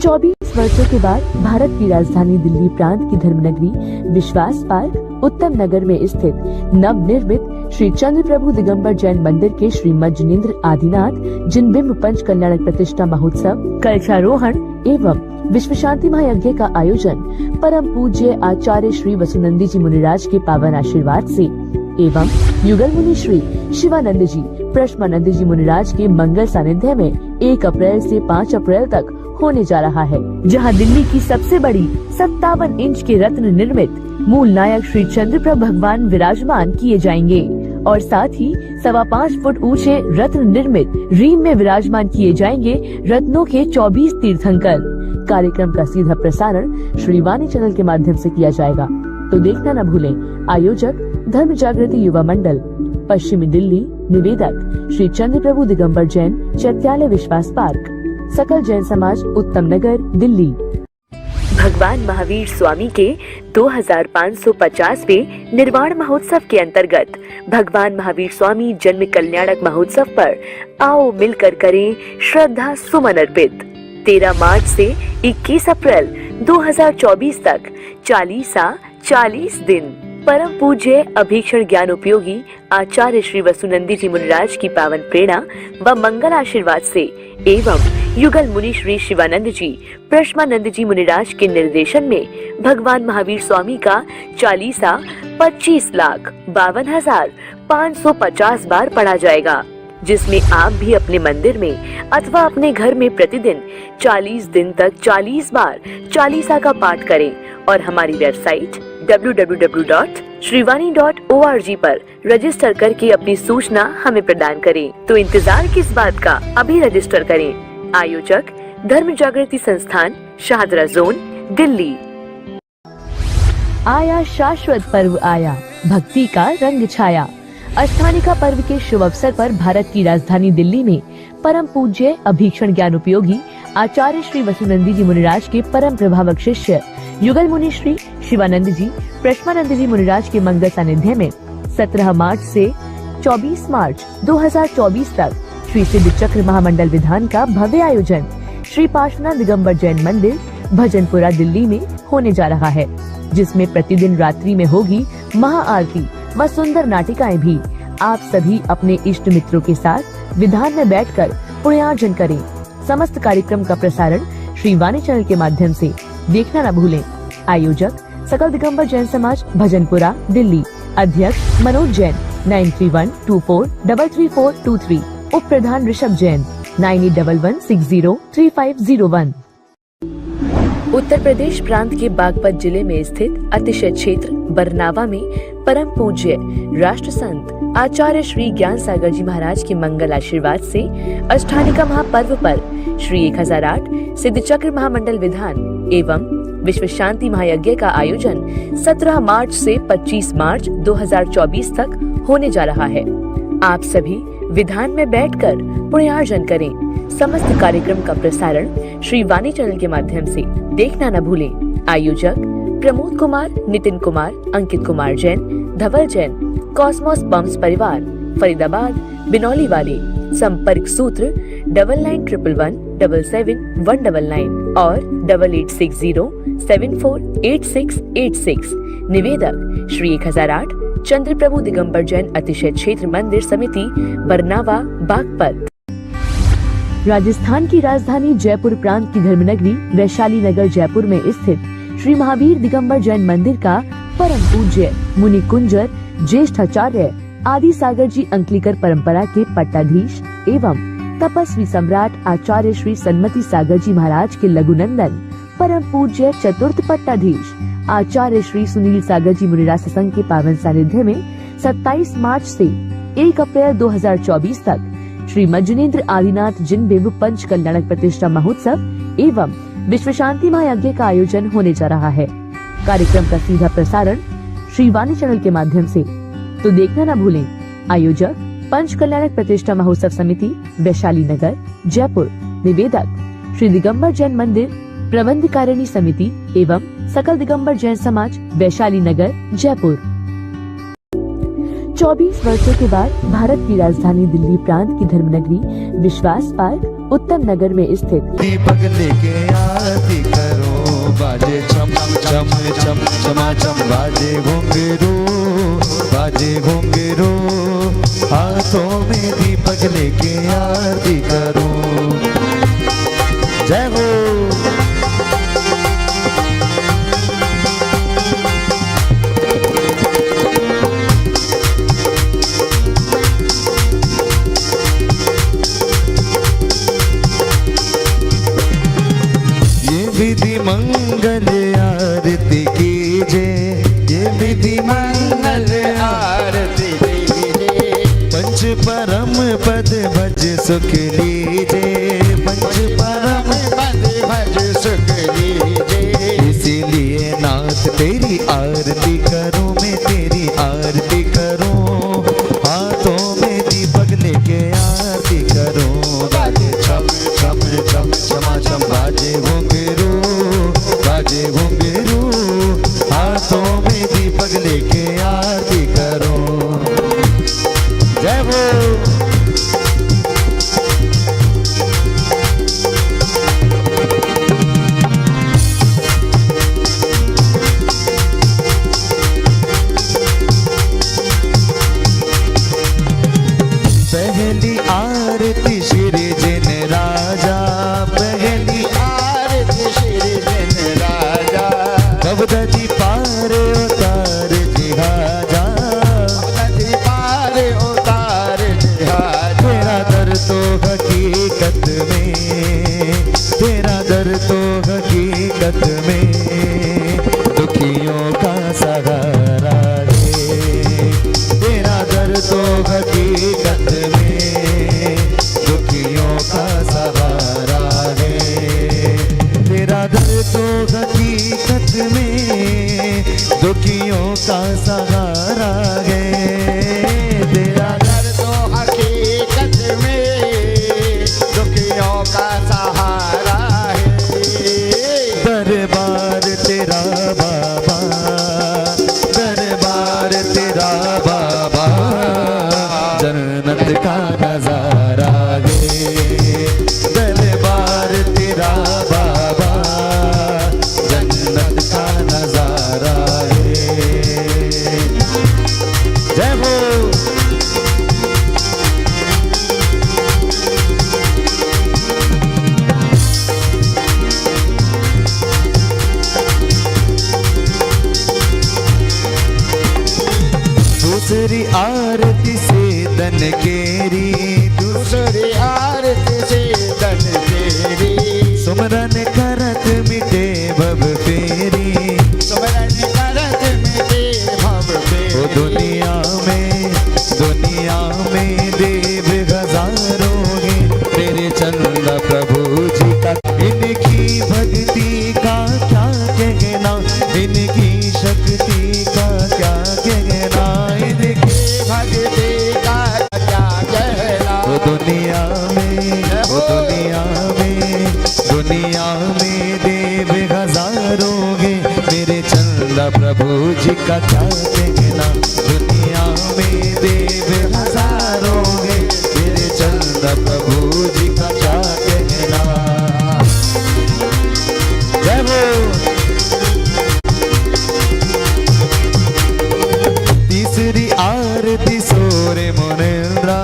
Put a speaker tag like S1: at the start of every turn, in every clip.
S1: 24 वर्षों के बाद भारत की राजधानी दिल्ली प्रांत की धर्मनगरी विश्वास पार्क उत्तम नगर में स्थित नवनिर्मित श्री चंद्र प्रभु दिगंबर जैन मंदिर के श्री मज्जनेन्द्र आदिनाथ जिनबिंब पंच कल्याणक प्रतिष्ठा महोत्सव कलशारोहण एवं विश्व शांति महायज्ञ का आयोजन परम पूज्य आचार्य श्री वसुनंदी जी मुनिराज के पावन आशीर्वाद से एवं युगल मुनि श्री शिवानंद जी प्रश्मानंद जी मुनिराज के मंगल सानिध्य में 1 अप्रैल से 5 अप्रैल तक होने जा रहा है, जहां दिल्ली की सबसे बड़ी 57 इंच के रत्न निर्मित मूल नायक श्री चंद्रप्रभ भगवान विराजमान किए जाएंगे और साथ ही 5.25 फुट ऊंचे रत्न निर्मित रीम में विराजमान किए जाएंगे रत्नों के 24 तीर्थंकर। कार्यक्रम का सीधा प्रसारण श्रीवाणी चैनल के माध्यम से किया जाएगा, तो देखना न भूलें। आयोजक धर्म जागृति युवा मंडल, पश्चिमी दिल्ली। निवेदक श्री चंद्र प्रभु दिगंबर जैन, चैत्यालय विश्वास पार्क, सकल जैन समाज, उत्तम नगर, दिल्ली। भगवान महावीर स्वामी के 2550वें निर्वाण महोत्सव के अंतर्गत भगवान महावीर स्वामी जन्म कल्याणक महोत्सव पर आओ मिलकर करें श्रद्धा सुमन अर्पित। 13 मार्च से 21 अप्रैल 2024 तक 40 दिन परम पूज्य अभीक्षण ज्ञान उपयोगी आचार्य श्री वसुनंदी जी मुनिराज की पावन प्रेरणा व मंगल आशीर्वाद से एवं युगल मुनि श्री शिवानंद जी प्रश्मानंद जी मुनिराज के निर्देशन में भगवान महावीर स्वामी का चालीसा 25,52,550 बार पढ़ा जाएगा, जिसमें आप भी अपने मंदिर में अथवा अपने घर में प्रतिदिन 40 दिन तक 40 बार चालीसा का पाठ करें और हमारी वेबसाइट www.shrivani.org पर रजिस्टर करके अपनी सूचना हमें प्रदान करें। तो इंतजार किस बात का, अभी रजिस्टर करें। आयोजक धर्म जागृति संस्थान, शाहदरा जोन, दिल्ली। आया शाश्वत पर्व आया, भक्ति का रंग छाया। अष्टानिका पर्व के शुभ अवसर पर भारत की राजधानी दिल्ली में परम पूज्य अभीक्षण ज्ञान उपयोगी आचार्य श्री वसुनंदी जी मुनिराज के परम प्रभावक शिष्य युगल मुनि श्री शिवानंद जी प्रश्मानंद जी मुनिराज के मंगल सानिध्य में 17 मार्च से 24 मार्च 2024 तक श्री सिद्ध चक्र महामंडल विधान का भव्य आयोजन श्री पार्श्वनाथ दिगंबर जैन मंदिर भजनपुरा दिल्ली में होने जा रहा है, जिसमें प्रतिदिन रात्रि में होगी महाआरती व सुंदर नाटिकाएं भी। आप सभी अपने इष्ट मित्रों के साथ विधान में बैठकर पुण्यार्जन करें। समस्त कार्यक्रम का प्रसारण श्रीवाणी चैनल के माध्यम से देखना न भूलें। आयोजक सकल दिगंबर जैन समाज, भजनपुरा, दिल्ली। अध्यक्ष मनोज जैन 9312433423। उप प्रधान ऋषभ जैन 9811603501। उत्तर प्रदेश प्रांत के बागपत जिले में स्थित अतिशय क्षेत्र बरनावा में परम पूज्य राष्ट्र संत आचार्य श्री ज्ञान सागर जी महाराज के मंगल आशीर्वाद से अष्टानिका महापर्व पर श्री 1008 सिद्ध चक्र महामंडल विधान एवं विश्व शांति महायज्ञ का आयोजन 17 मार्च से 25 मार्च 2024 तक होने जा रहा है। आप सभी विधान में बैठकर पुण्यार्जन करें। समस्त कार्यक्रम का प्रसारण श्रीवाणी चैनल के माध्यम से देखना न भूलें। आयोजक प्रमोद कुमार, नितिन कुमार, अंकित कुमार जैन, धवल जैन, कॉस्मोस बम्स परिवार, फरीदाबाद, बिनौली वाले। संपर्क सूत्र 9911177199 और 8860748686। निवेदक श्री 1008 चंद्र प्रभु दिगंबर जैन अतिशय क्षेत्र मंदिर समिति, बरनावा, बागपत। राजस्थान की राजधानी जयपुर प्रांत की धर्मनगरी वैशाली नगर जयपुर में स्थित श्री महावीर दिगंबर जैन मंदिर का परम पूज्य मुनि कुंजर ज्येष्ठ आचार्य आदि सागर जी अंकलिकर परंपरा के पट्टाधीश एवं तपस्वी सम्राट आचार्य श्री सन्मति सागर जी महाराज के लघुनंदन परम पूज्य चतुर्थ पट्टाधीश आचार्य श्री सुनील सागर जी मुनिराज सत्संग के पावन सानिध्य में 27 मार्च से 1 अप्रैल 2024 तक श्री मज्जनेन्द्र आदिनाथ जिनबिंब पंच कल्याणक प्रतिष्ठा महोत्सव एवं विश्व शांति महायज्ञ का आयोजन होने जा रहा है। कार्यक्रम का सीधा प्रसारण श्रीवाणी चैनल के माध्यम से, तो देखना न भूलें। आयोजक पंच कल्याणक प्रतिष्ठा महोत्सव समिति, वैशाली नगर, जयपुर। निवेदक श्री दिगंबर जैन मंदिर प्रबंधकारिणी समिति एवं सकल दिगंबर जैन समाज, वैशाली नगर, जयपुर। 24 वर्षों के बाद भारत की राजधानी दिल्ली प्रांत की धर्मनगरी विश्वास पार्क उत्तम नगर में स्थित
S2: चम चम चमाचम बाजे घुंघरू, बाजे घुंघरू, हाथों में दीपक लेके आरती करूं। जय हो। विधि मंगल आरती कीजे, ये विधि मंगल आरती कीजे, पंच परम पद भज सुख लीजे, पंच परम पद भज सुख लीजे। इसीलिए नाथ तेरी आरती करूं, मैं तेरी आरती करूं, हाथों में दीपक लेके आरती करूं। बाजे छम छम छम छमाछम बाजे घुंघरू, बाजे घुंघरू, हाथों में दीपक लेके आरती करो। जय हो। पहली आरती श्री जिन राजा, पहली आरती श्री जिन राजा, कबदती पार उतार जिहाजा, कबदती पार उतार जिहाजा। तेरा दर तो हकीकत में, तेरा दर तो हकीकत में, दुखियों का सहारा है। तेरा दर तो हकीकत में, दुखियों का सहारा है। तेरा दर तो हकीकत में, दुखियों का सहारा है। तेरा दर तो हकीकत में, दुखियों का सहारा है। दरबार तेरा बाबा, दरबार तेरा बाबा, जन्नत का नजारा है। दरबार तेरा बाबा, जन्नत का नजारा है। जय हो। दूसरी आरती से दन केरी, दूसरी आरती से दन केरी, सुमरन करत मिटे भव फेरी, सुमरन करत मिटे भव फेरी। ओ दुनिया में देव हजारों हैं, तेरे चंदा प्रभु जी का। इनकी भक्ति का क्या कहना, इनकी शक्ति का क्या कहना, इनकी भक्ति का क्या कहना। ओ दुनिया में, ओ दुनिया में, दुनिया में देव हजारों हैं, मेरे चंदा प्रभु जी का क्या कहना। दुनिया में देव हजारों हैं, मेरे चंदा प्रभु जी का क्या कहना। जय हो। तीसरी आरती सोरे मुनिंद्रा,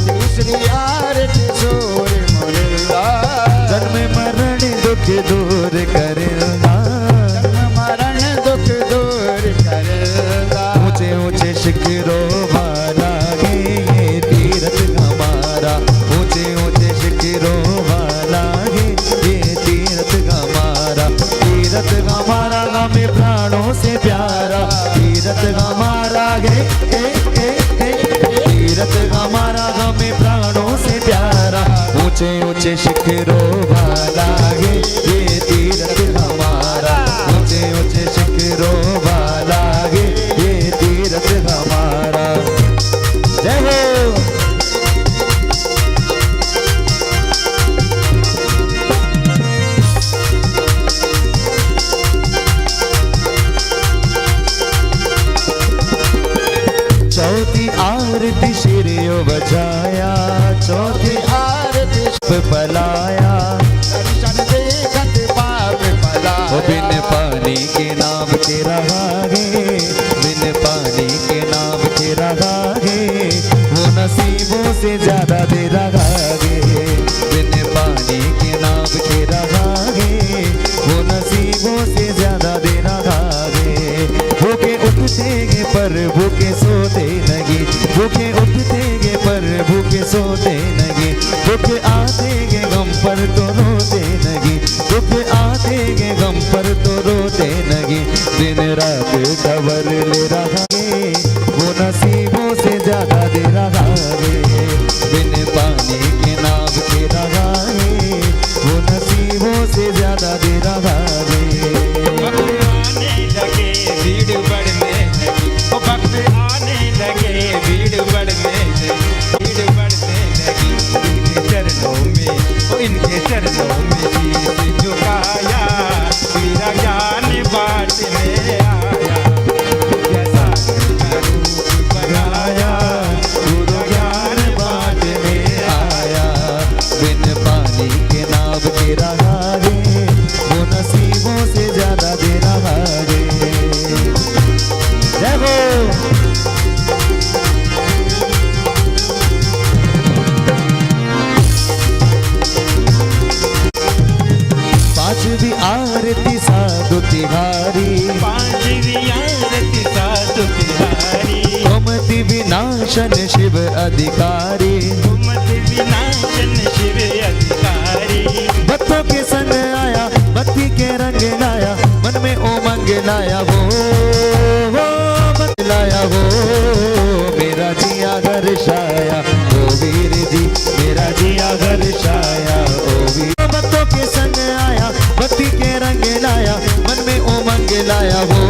S2: तीसरी आरती सोरे मुनिंद्रा, जन्म मरण दुख दूर करेगा, जन्म मरण दुख दूर करेगा। ऊंचे ऊंचे शिखरों वाला है ये तीरथ हमारा, ऊंचे ऊंचे शिखरों वाला है ये तीरथ हमारा। तीरथ हमारा हमें प्राणों से प्यारा, तीरथ हमारा है, तीरथ हमारा हमें प्राणों से प्यारा। ऊंचे ऊंचे शिखरों वाला है ये तीरथ हमारा, ऊंचे ऊंचे शिखरों वाला है ये तीरथ हमारा। जय हो। चौथी आरती शिरियो बजाया, चौथी आरती पलाया, दर्शन देखत पाप पलाया। बिन पानी के ना के रहागे, बिन पानी के नाव के रहागे, वो नसीबों से ज्यादा दे रहागे, बिन पानी के नाव के रहागे, वो नसीबों से ज्यादा दे रहागे। भूखे उठते पर भूखे सोते नहीं, भूखे उठते पर भूखे सोते नहीं, भूखे आते गे गम पर तो रोते नहीं, भूखे आते गे गम पर तो रोते नहीं, दिन रात खबर ले रहा है, वो नसीबों से ज्यादा दे रहा है, बिन पानी के नाव के रहा है, वो नसीबों से ज्यादा दे रहा है।
S3: आने लगे भीड़ बढ़ने लगी, ओ भक्त आने लगे भीड़ बढ़ने लगी, भीड़ बढ़ने लगी, इनके चरणों में, ओ इनके चरणों में शीश झुकाया, मेरा ज्ञान बांटने आया, जैसा का रूप बनाया, गुरु ज्ञान बांटने आया,
S2: बिन पानी के नाव के रहा है, वो नसीबों से ज्यादा दे रहा है। जय हो। पांचवी आरती साधु तिहारी,
S3: पांचवी आरती साधु तिहारी,
S2: कुमति विनाशन शिव अधिकारी,
S3: कुमति विनाशन शिव अधिकारी,
S2: भक्तों के संग आया, भक्ति के रंग लाया, मन में उमंग लाया वो लाया वो, मेरा जिया हर्षाया ओ वीर जी, मेरा जिया हर्षाया ओ वीर। भक्तों के संग आया, भक्ति के रंग लाया, मन में उमंग लाया वो,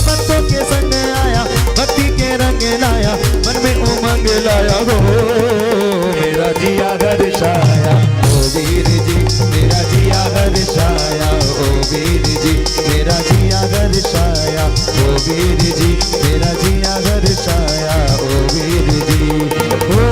S2: भक्तों के संग आया, भक्ति के रंग लाया, मन में उमंग लाया वो, मेरा जिया हर्षाया ओ वीर जी, मेरा जिया हर्षाया ओ वीर जी, मेरा जिया हर्षाया ओ वीर जी, मेरा जिया हर्षाया ओ वीर जी। हो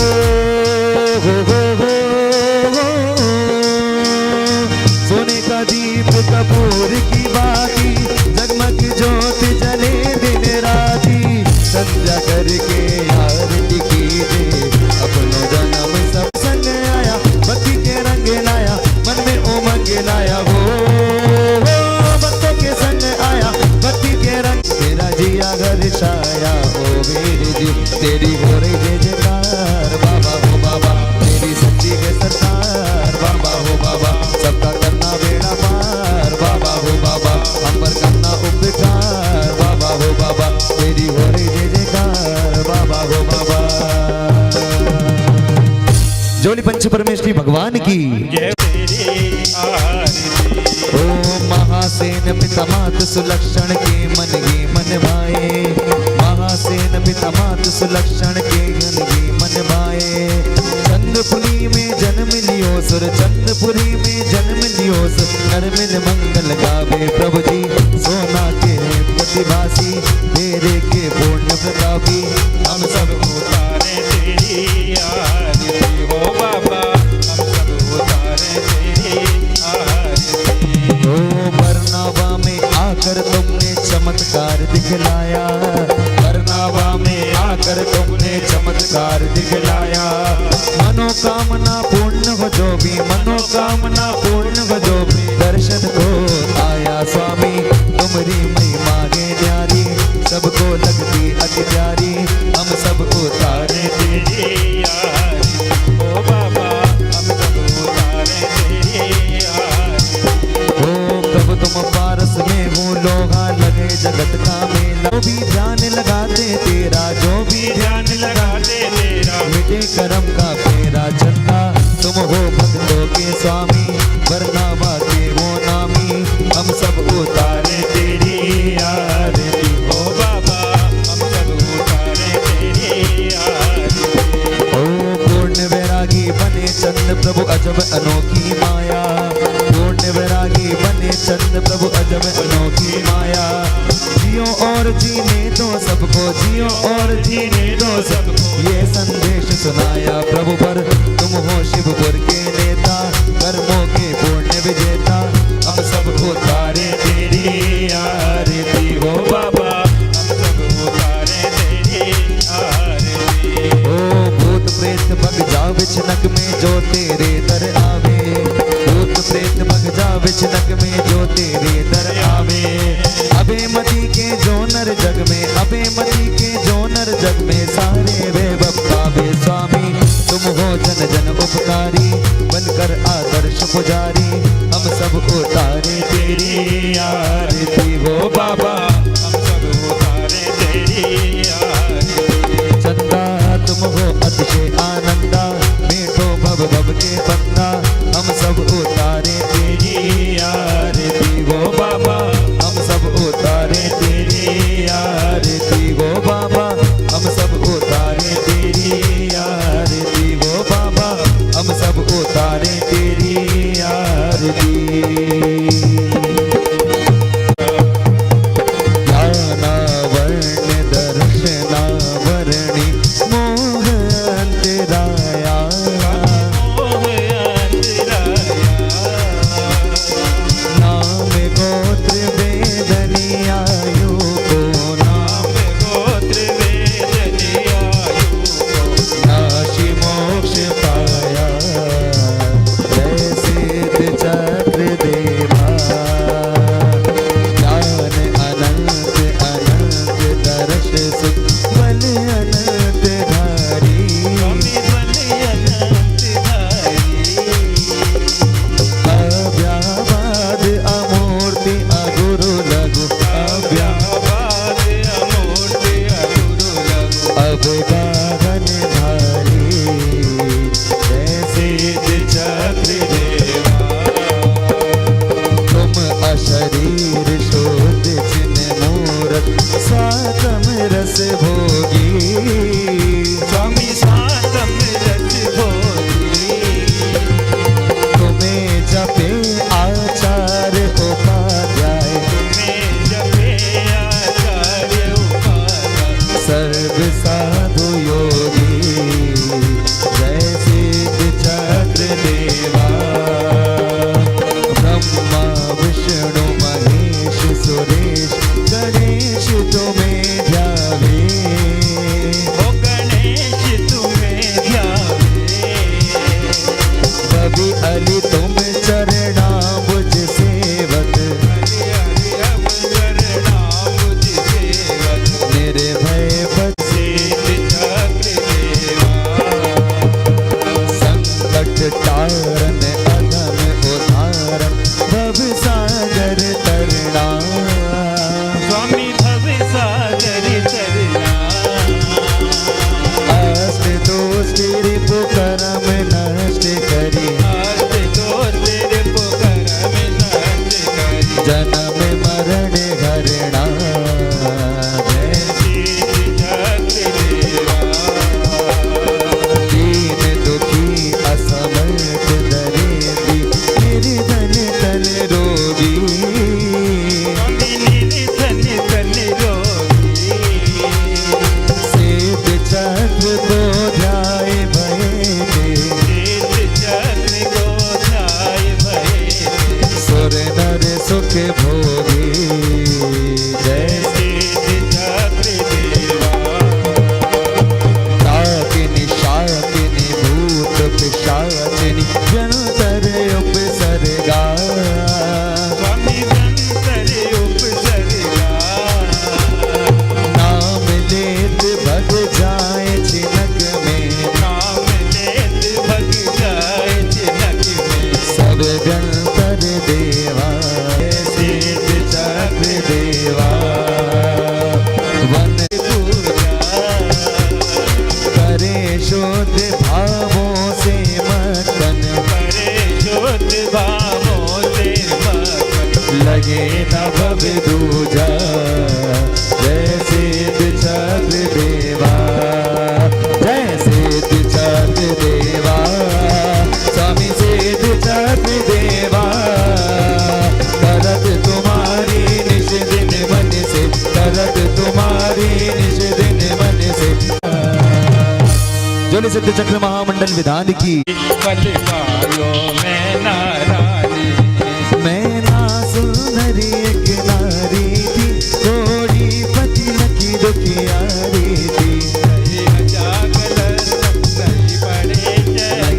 S2: सोने का दीप कपूर की बाती, जगमग ज्योत जले दिन राती, संध्या करके आरती कीजिए, अपनो जन्म सब संग आया, भक्ति के रंग लाया, मन में उमंग लाया वो, भक्तों के संग आया, भक्ति के रंग, तेरा जिया हर्षाया ओ वीर जी, तेरी हो रही जय जयकार बाबा हो बाबा, तेरी सच्ची है सरकार बाबा हो बाबा, सबका करना बेड़ा पार बाबा हो बाबा, हम पर करना उपकार बाबा हो बाबा, तेरी हो रही जय जयकार बाबा हो बाबा। जोली पंच परमेश्वरी भगवान की
S3: जय तेरी आरती।
S2: ओम महासेन पिता मात सुलक्षण के मन गे मन भाए, महासेन पिता मात सुलक्षण के मन गे मन भाए, चंद्रपुरी में जन्म लियो सुर, चंद्रपुरी में जन्म लियो सुर, नर मिल मंगल गावे प्रभु जी, सोना के प्रतिभासी, तेरे के पूर्ण प्रतापी, हम सब
S3: उतारे तेरी आरती हो बाबा, हम सब उतारे तेरी आरती।
S2: ओ बरनावा में आकर तुमने चमत्कार दिखलाया, बरनावा में आकर तुमने चमत्कार दिखलाया, मनोकामना पूर्ण हो जो भी, मनोकामना पूर्ण हो जो भी, दर्शन को आया स्वामी, तुम्हारी महिमा है न्यारी, सबको लगती अति प्यारी, हम सब उतारे
S3: तेरी आरती हो बाबा, हम सब उतारे तेरी आरती।
S2: ओ प्रभु तुम पारस में हो, लोहा लगे जगत का मेला, जो भी ध्यान लगाते तेरा, जो भी
S3: ध्यान लगाते तेरा,
S2: मिटे करम का फेरा चंदा, तुम हो भक्तों के स्वामी, बरनावा के हो नामी, हम सब उतारे तेरी आरती
S3: हो बाबा, हम सब उतारे तेरी आरती।
S2: ओ पूर्ण वैरागी बने चंद प्रभु अजब अनोखी माया, पूर्ण वैरागी बने चंद प्रभु अजब अनोखी माया, जियो और जीने दो सबको, जियो और जीने दो सबको, ये संदेश सुनाया प्रभु पर, तुम हो शिवपुर के नेता, कर्मों के पूर्ण विजेता, हम सब उतारे तेरी आरती। छिनक में जो तेरे दर आवे, भूत प्रेत भग जावे छिनक में जो तेरे दर आवे। अबे मती के जो नर जग में, अबे मती के जो नर जग में सारे वे बप्पा वे स्वामी। तुम हो जन जन उपकारी, बनकर आदर्श पुजारी, हम सब उतारे तेरी आरती। हो बाबा
S3: हम सब उतारे तेरी आरती।
S2: चंदा तुम हो अतिशय आनंदा, मीठो भव भव के बंदा, हम सब उतारे तेरी आरती। हो बाबा हम सब उतारे तेरी आरती। हो बाबा हम सब उतारे तेरी आरती। हो बाबा हम सब उतारे तेरी आरती। दर्शनावरणी मोह अंतराया,
S3: मोह अंतराया।
S2: नाम गोत्र वेदनी आयु को, नाम
S3: गोत्र वेदनी आयु को,
S2: नाशी मोक्ष पाया। जय सिद्ध चक्र देवा, ज्ञान अनंत अनंत दर्श सुख बल अनंत धारी।
S3: स्वामी बल अनंत धारी।
S2: अव्यावाद अमूर्ति अगुरु लघु,
S3: अव्यावाद अमूर्ति अगुरु लघु,
S2: अवगाहन धारी। जय
S3: सिद्ध चक्र देवा।
S2: तुम अशरीर शोध चिन्ह मूरत, सातम रस भोगी।
S3: स्वामी सातम रस भोगी।
S2: तुम्हें जपे आचार्य उपाध्याय,
S3: तुम्हें जपे आचार्य उपाध्याय,
S2: सर्व साधु योगी। जय सिद्ध चक्र देवा। ब्रह्मा विष्णु महेश सुरेश गणेश तुम्हें ध्यावे।
S3: ओ गणेश तुम्हें ध्यावे।
S2: कभी अली तुम चरणाम्बुज सेवक,
S3: हरि हरि हम चरणाम्बुज सेवक।
S2: निर्भय पद
S3: सिद्ध चक्र देवा।
S2: संकट तारन अधम उदाहरण, भव सागर तरना।
S3: स्वामी भव सागर तरना।
S2: अष्ट दोष रिपु करम नष्ट करी,
S3: अष्ट दोष रिपु करम नष्ट करी।
S2: जन्म मरण हरणा। जय
S3: सिद्ध चक्र देवा।
S2: दीन दुखी असमर्थ दरिद्री, निर्धन तन रोगी।
S3: स्वामी निर्धन तन रोगी।
S2: सिद्ध चक्र को ध्याय भये ते,
S3: सिद्ध चक्र को ध्याय भये ते।
S2: सुर नर सुख भोगी। जय
S3: सिद्ध चक्र देवा।
S2: ताकिनी शाकिनी भूत पिशाचिनी जंतर उपसर्गा।
S3: स्वामी जंतर उपसर्गा।
S2: नाम लेत भग जाए छिनक में,
S3: नाम लेत भग जाए चिनक में।
S2: सब जंतर देवा। सिद्ध चक्र देवा। वन
S3: पूजा
S2: करे शुद्ध भावों से मगन,
S3: करे शुद्ध भावों से मगन।
S2: लगे न भव दूजा। जय सिद्ध चक्र देवा। जय सिद्ध चक्र देवा। स्वामी सिद्ध चक्र देवा। करत तुम्हारी निज दिन मन से, करत तुम्हारी निज दिन मन से। जोली सिद्ध चक्र महामंडल विधान की।
S3: पल पायो मैं नारानी।
S2: मैं ना सुंदरी एक नारी थी, थोड़ी पति लकी दुखियारी थी।
S3: सही जागल सही पड़े चरण।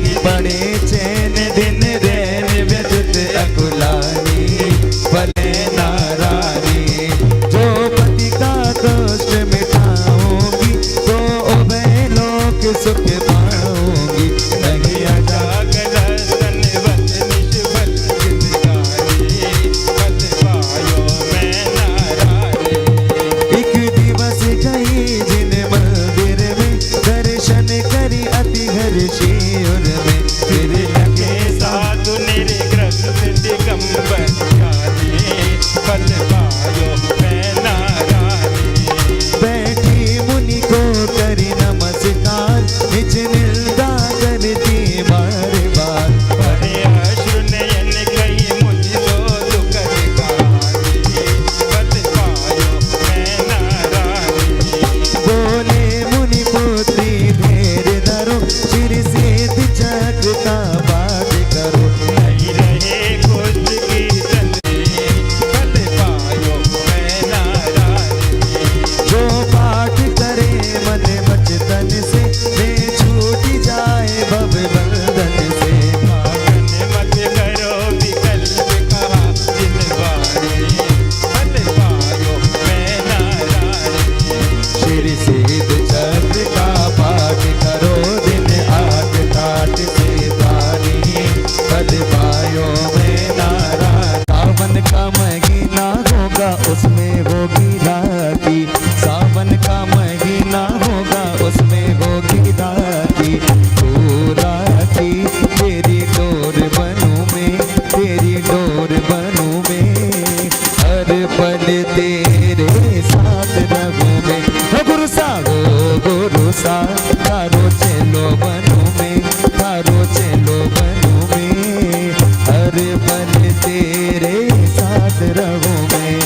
S2: पल तेरे साथ रहूं मैं।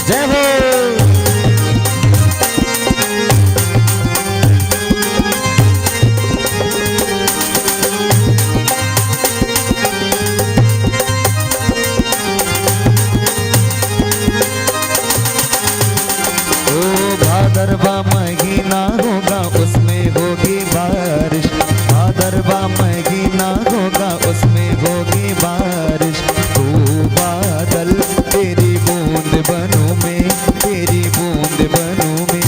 S2: जय हो। भादरवा महीना होगा उसमें होगी बारिश, भादरवा महीना होगा उसमें होगी बारिश। तू बादल तेरी बूंद बनूं मैं, तेरी बूंद बनूं मैं,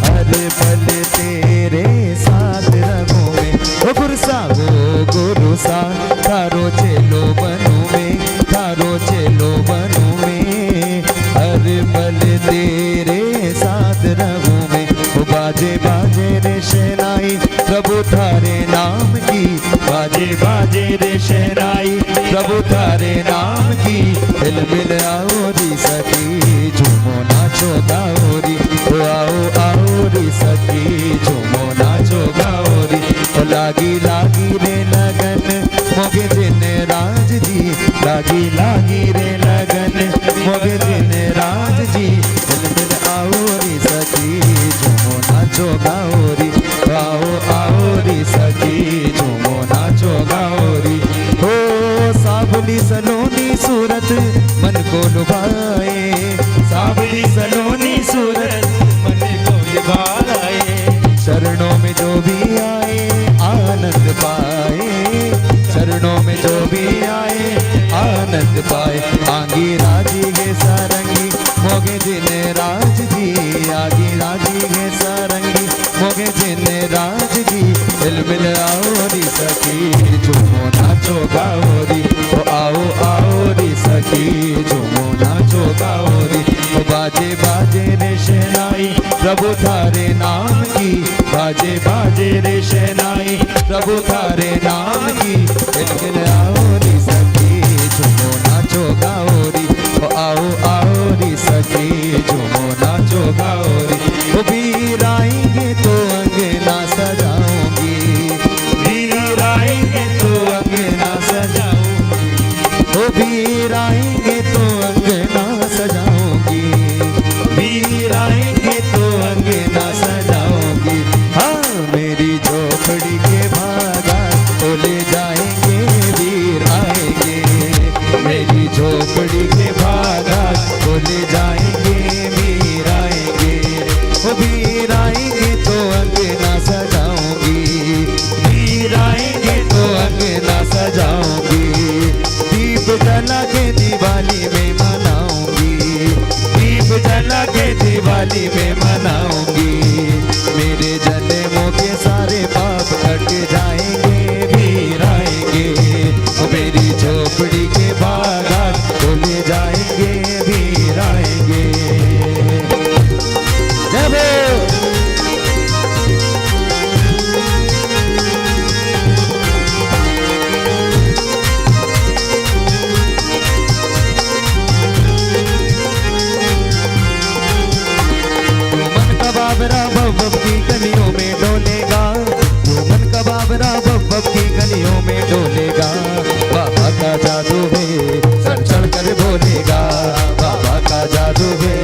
S2: हर पल तेरे साथ रहूं मैं। ओ गुरुसा थारो चेलो बनूं मैं, थारो चेलो बनूं मैं, हर पल तेरे साथ रहूं मैं। ओ बाजे बाजे रे शहनाई प्रभु थारे नाम की, बाजे बाजे रे शहनाई प्रभु थारे नाम की। हिल मिल आओ री सखी झूमो नाचो गाओ री, ओ आओ आओ री सखी झूमो नाचो गाओ री। ओ लागी लागी रे लगन मोगे दिन राज जी, लागी लागी रे लगन मोगे दिन राज जी। हिल मिल आओ री सखी झूमो नाचो गाओ री, आओ आओ री सखी झूमो नाचो गाओ री। हो सावली सलोनी सूरत मन को लुभाए, सावली सलोनी सूरत मन को लुभाए। चरणों में जो भी आए आनंद पाए, चरणों में जो भी आए आनंद पाए। आंगी राजी है सारंगी मोगे दिन राज जी, आगे राजी है सारंगी मोगे दिन राज जी। हिल मिल आओ री सखी झूमो नाचो गाओ री, ओ आओ आओ री सखी झूमो नाचो गाओ री। ओ बाजे बाजे रे शहनाई प्रभु थारे नाम की, बाजे बाजे रे शहनाई प्रभु थारे नाम की। हिल मिल आओ री सखी झूमो नाचो गाओ री, ओ आओ आओ री सखी झूमो नाचो गाओ री। ओ वीर आएंगे तो अंगना सजाऊंगी, वीर आएंगे तो अंगना सजाऊंगी, ओ वीर आएंगे तो अंगना सजाऊंगी, वीर आएंगे तो अंगना सजाऊंगी। हाँ मेरी झोपड़ी के भागा तो ले जाएंगे वीर आएंगे, मेरी झोपड़ी के भागा तो ले जाएंगे वीर आएंगे। वो वीर आएंगे तो अंगना सजाऊंगी, वीर आएंगे तो अंगना सजाऊंगी। दीप जला के दिवाली में मनाऊंगी, दीप जला के दिवाली में मनाऊंगी। मेरे जन्मों के सारे पाप कट जाएंगे वीर आएंगे, मेरी झोपड़ी के बागान तो ले जाएंगे वीर आएंगे। जब मन का बाबरा भव की गलियों में डोलेगा, जो मन का बाबरा भव की गलियों में डोलेगा। बाबा का जादू है सर चढ़ कर बोलेगा, बाबा का जादू है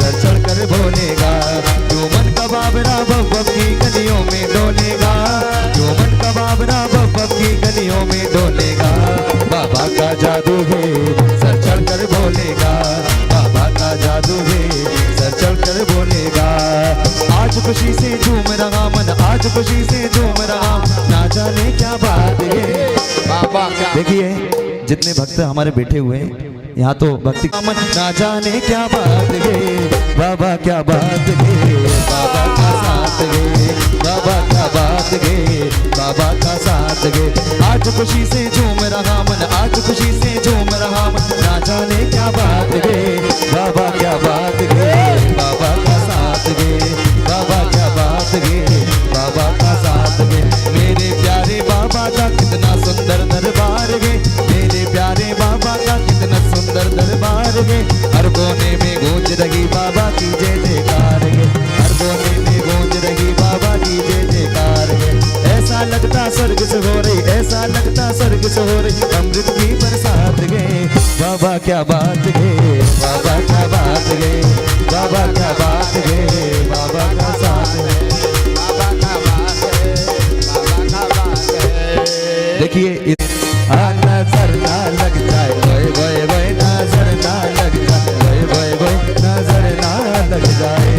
S2: सर चढ़ कर बोलेगा। जो मन का बाबरा भव की गलियों में डोलेगा, जो मन का बाबरा भव की गलियों में डोलेगा। बाबा का जादू है सर चढ़ कर बोलेगा, बाबा का जादू है सर चढ़ कर बोलेगा। आज खुशी से झूम रहा मन, आज खुशी से झूम रहा, ना जाने क्या बात है। बाबा का देखिए जितने भक्त हमारे बैठे हुए हैं यहाँ तो भक्ति का मन, ना जाने क्या बात है। बाबा क्या बात है, बाबा का साथ है, बाबा क्या बात है, बाबा का साथ है। आज खुशी से झूम रहा मन, आज खुशी से झूम रहा मन, ना जाने क्या बात है। बाबा क्या बात है, बाबा का साथ है, बाबा क्या बात है, बाबा का साथ है। मेरे प्यारे बाबा का कितना सुंदर दरबार है, मेरे प्यारे बाबा का कितना सुंदर दरबार है। हर कोने में गूंज रही बाबा की जय जयकार है, हर कोने में गूंज रही बाबा की जय जयकार है। ऐसा लगता स्वर्ग से हो रही, ऐसा लगता स्वर्ग से हो रही अमृत की बरसात गे। बाबा क्या बात गे, बाबा क्या बात गे, बाबा क्या बात गे, बाबा का साथ है, बाबा का बात है, बाबा का बात है। देखिए नजर ना लग जाए, वही वही वही नजर ना लग जाए, वही वही वही नजर ना लग जाए।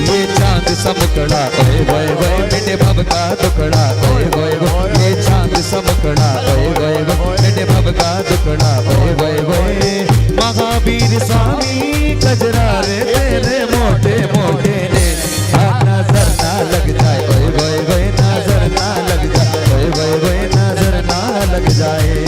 S2: ये चांद समकड़ा ओए ओए ओए मेरे भव का टुकड़ा ओए ओए ओए, ये चांद समकड़ा ओए ओए ओए मेरे भव का टुकड़ा ओए ओए ओए। महावीर स्वामी कजरा रे तेरे मोटे मोटे ने, नजर ना लग जाए, ओए ओए ओए नजर ना लग जाए, ओए ओए ओए नजर ना लग जाए।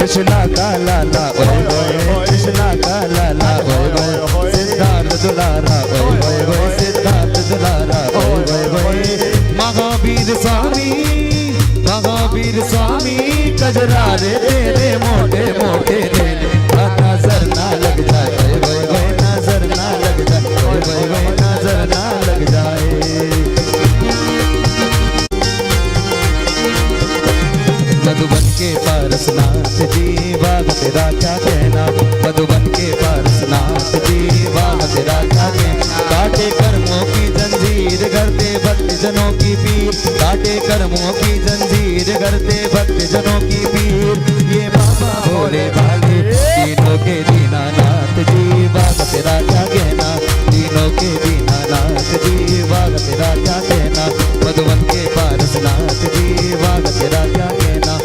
S2: कृष्णा का लाला ओए ओए, कृष्णा का लाला ओए ओए, सिद्धार्थ दुलारा ओए ओए ओए, सिद्धार्थ दुलारा ओए ओए ओए। महावीर स्वामी, महावीर स्वामी कजरा रे तेरे मोटे मोटे ने, नजर ना लग जाए, ओए ओए ओए नजर ना लग जाए, ओए ओए ओए नजर ना लग जाए। मधुबन के पारसनाथ जी वाह तेरा क्या कहना, मधुबन के पारसनाथ जी वाह तेरा क्या कहना। काटे कर्मों की जंजीर करते भक्त जनों की पीर, काटे कर्मों की जंजीर करते भक्त जनों की पीर। ये बाबा भोले भाले तीनों के दीनानाथ जी वाह तेरा क्या कहना, तीनों के दीनानाथ जी वाह तेरा क्या कहना। मधुबन के पारसनाथ जी वाह तेरा क्या कहना।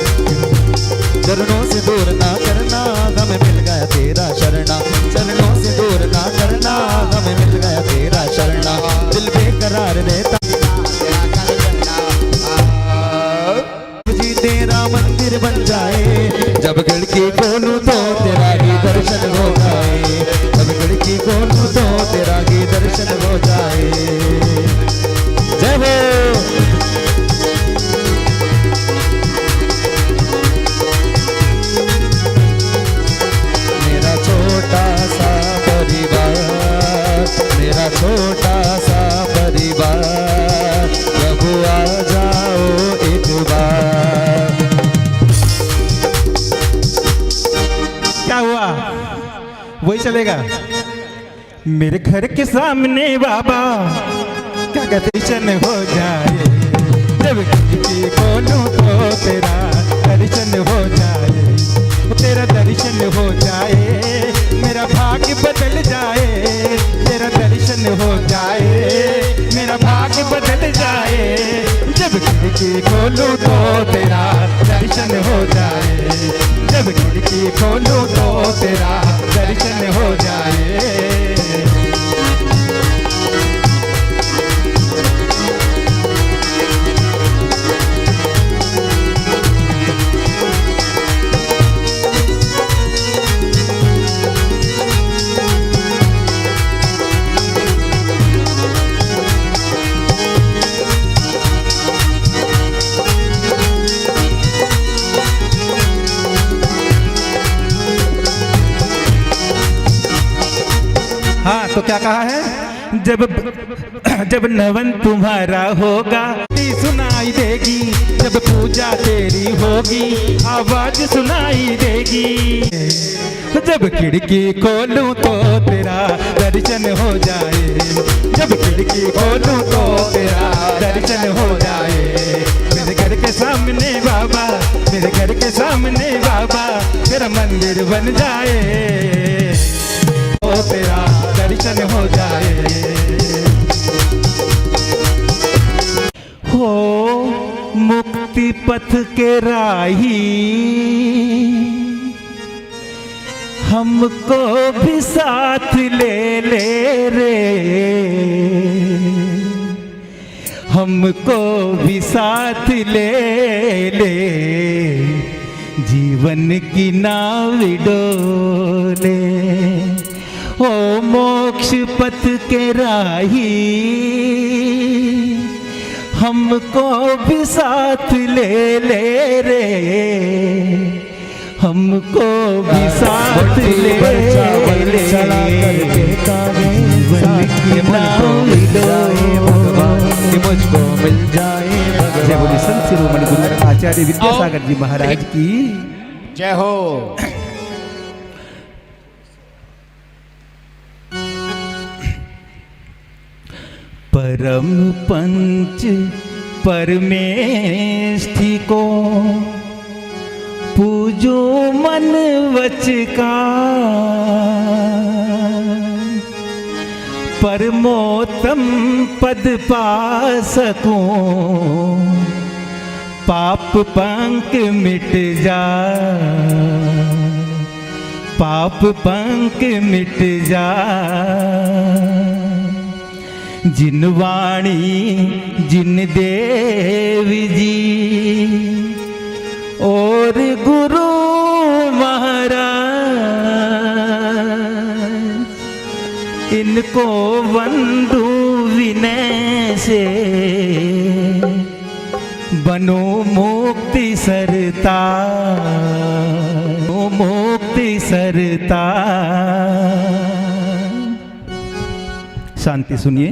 S2: चरणों से दूर ना करना हमें मिल गया तेरा शरणा, चरणों से दूर ना करना हमें मिल गया तेरा शरणा। दिल बेकरार रहता जी तेरा मंदिर बन जाए, जब खिड़की खोलूं तो तेरा ही दर्शन हो जाए, जब खिड़की खोलूं तो तेरा ही दर्शन हो जाए। जय हो। मेरा छोटा सा परिवार, प्रभु आ जाओ एक बार।
S3: क्या हुआ, वही चलेगा। मेरे घर के सामने बाबा क्या कहते दर्शन हो जाए, जब खिड़की खोलूं तो तेरा दर्शन हो जाए, तेरा दर्शन हो जाए, मेरा भाग्य बदल जाए, तेरा दर्शन हो जाए, मेरा भाग्य बदल जाए। जब खिड़की खोलूं तो तेरा दर्शन हो जाए, जब खिड़की खोलूं तो तेरा दर्शन हो जाए। हाँ तो क्या कहा है, जब नवन तुम्हारा होगा सुनाई देगी, जब पूजा तेरी होगी आवाज सुनाई देगी। जब खिड़की खोलूं तो तेरा दर्शन हो जाए, जब खिड़की खोलूं तो तेरा दर्शन हो जाए। मेरे घर के सामने बाबा, मेरे घर के सामने बाबा तेरा मंदिर बन जाए, तो तेरा दर्शन हो जाए। हो मुक्ति पथ के राही, हमको भी साथ ले ले रे, हमको भी साथ ले ले, जीवन की नाव डोले। ओ मोक्ष पथ के राही हमको भी साथ ले ले रे, हमको भी साथ ले ले।
S2: चला करके जीवन की नाव डोले भगवान कि मुझको मिल जाए भगवान।
S3: जय बोले संत शिरोमणि गुरु आचार्य विद्यासागर जी महाराज की
S4: जय हो।
S3: परम पंच परमेष्ठि को पूजो मन वच का, परमोत्तम पद पा सकूं, पाप पंक मिट जा, पाप पंक मिट जा। जिन वाणी जिन देव जी और गुरु महाराज, इनको वंदू विनय से बनो मुक्ति सरता, मुक्ति सरता। शांति सुनिए।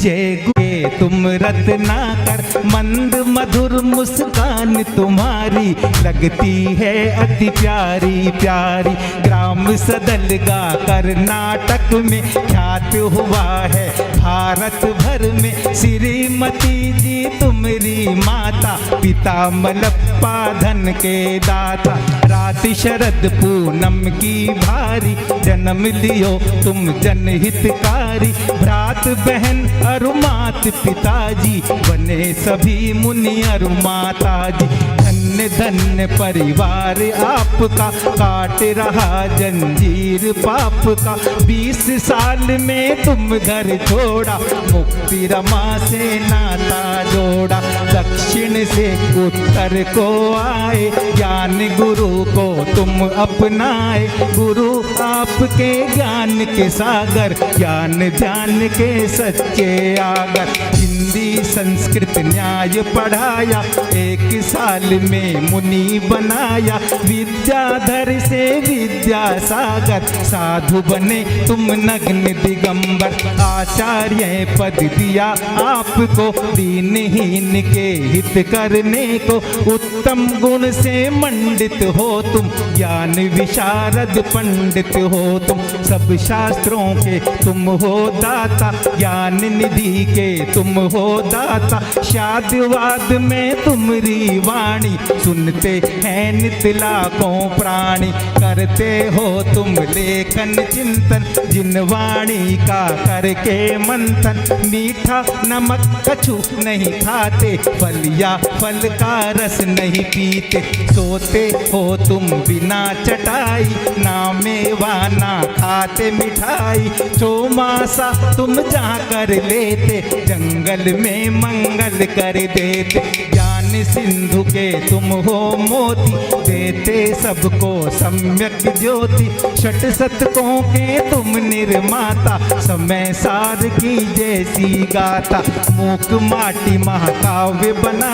S3: जय गुरे तुम रत्नाकर, मंद मधुर मुस्कान तुम्हारी लगती है अति प्यारी प्यारी। ग्राम सदल गा कर्नाटक में ख्यात हुआ है भारत भर में। श्रीमती जी तुम्हारी माता, पिता मलप्पा धन के दाता। रात शरद पूनम की भारी, जन्म लियो तुम जनहितकारी। भ्रात बहन अरु मात पिताजी, बने सभी मुनि अरु माताजी। धन्य धन्य परिवार आपका, काट रहा जंजीर पाप का। 20 साल में तुम घर छोड़ा, मुक्ति रमा से नाता जोड़ा। दक्षिण से उत्तर को आए, ज्ञान गुरु को तुम अपनाए। गुरु आपके ज्ञान के सागर, ज्ञान ध्यान के सच्चे आगर। हिंदी संस्कृत न्याय पढ़ाया, 1 साल में मुनि बनाया। विद्याधर से विद्यासागर, साधु बने तुम नग्न दिगंबर। आचार्य पद दिया आपको, दीनहीन के हित करने को। उत्तम गुण से मंडित हो तुम, ज्ञान विशारद पंडित हो तुम। सब शास्त्रों के तुम हो दाता, ज्ञान निधि के तुम हो दाता। शादवाद में तुम्हारी वाणी, सुनते हैं नित लाखों प्राणी। करते हो तुम लेखन चिंतन, जिन वाणी का करके मंथन। मीठा नमक कछु नहीं खाते, फल या फल का रस नहीं पीते। सोते हो तुम बिना चटाई, ना मेवा ना खाते मिठाई। चौमासा तुम जहाँ कर लेते, जंगल में मंगल कर देते। ज्ञान सिंधु के तुम हो मोती, देते सबको सम्यक ज्योति। षट शतकों के तुम निर्माता, समय सार की जैसी गाता। मूक माटी महाकाव्य बना,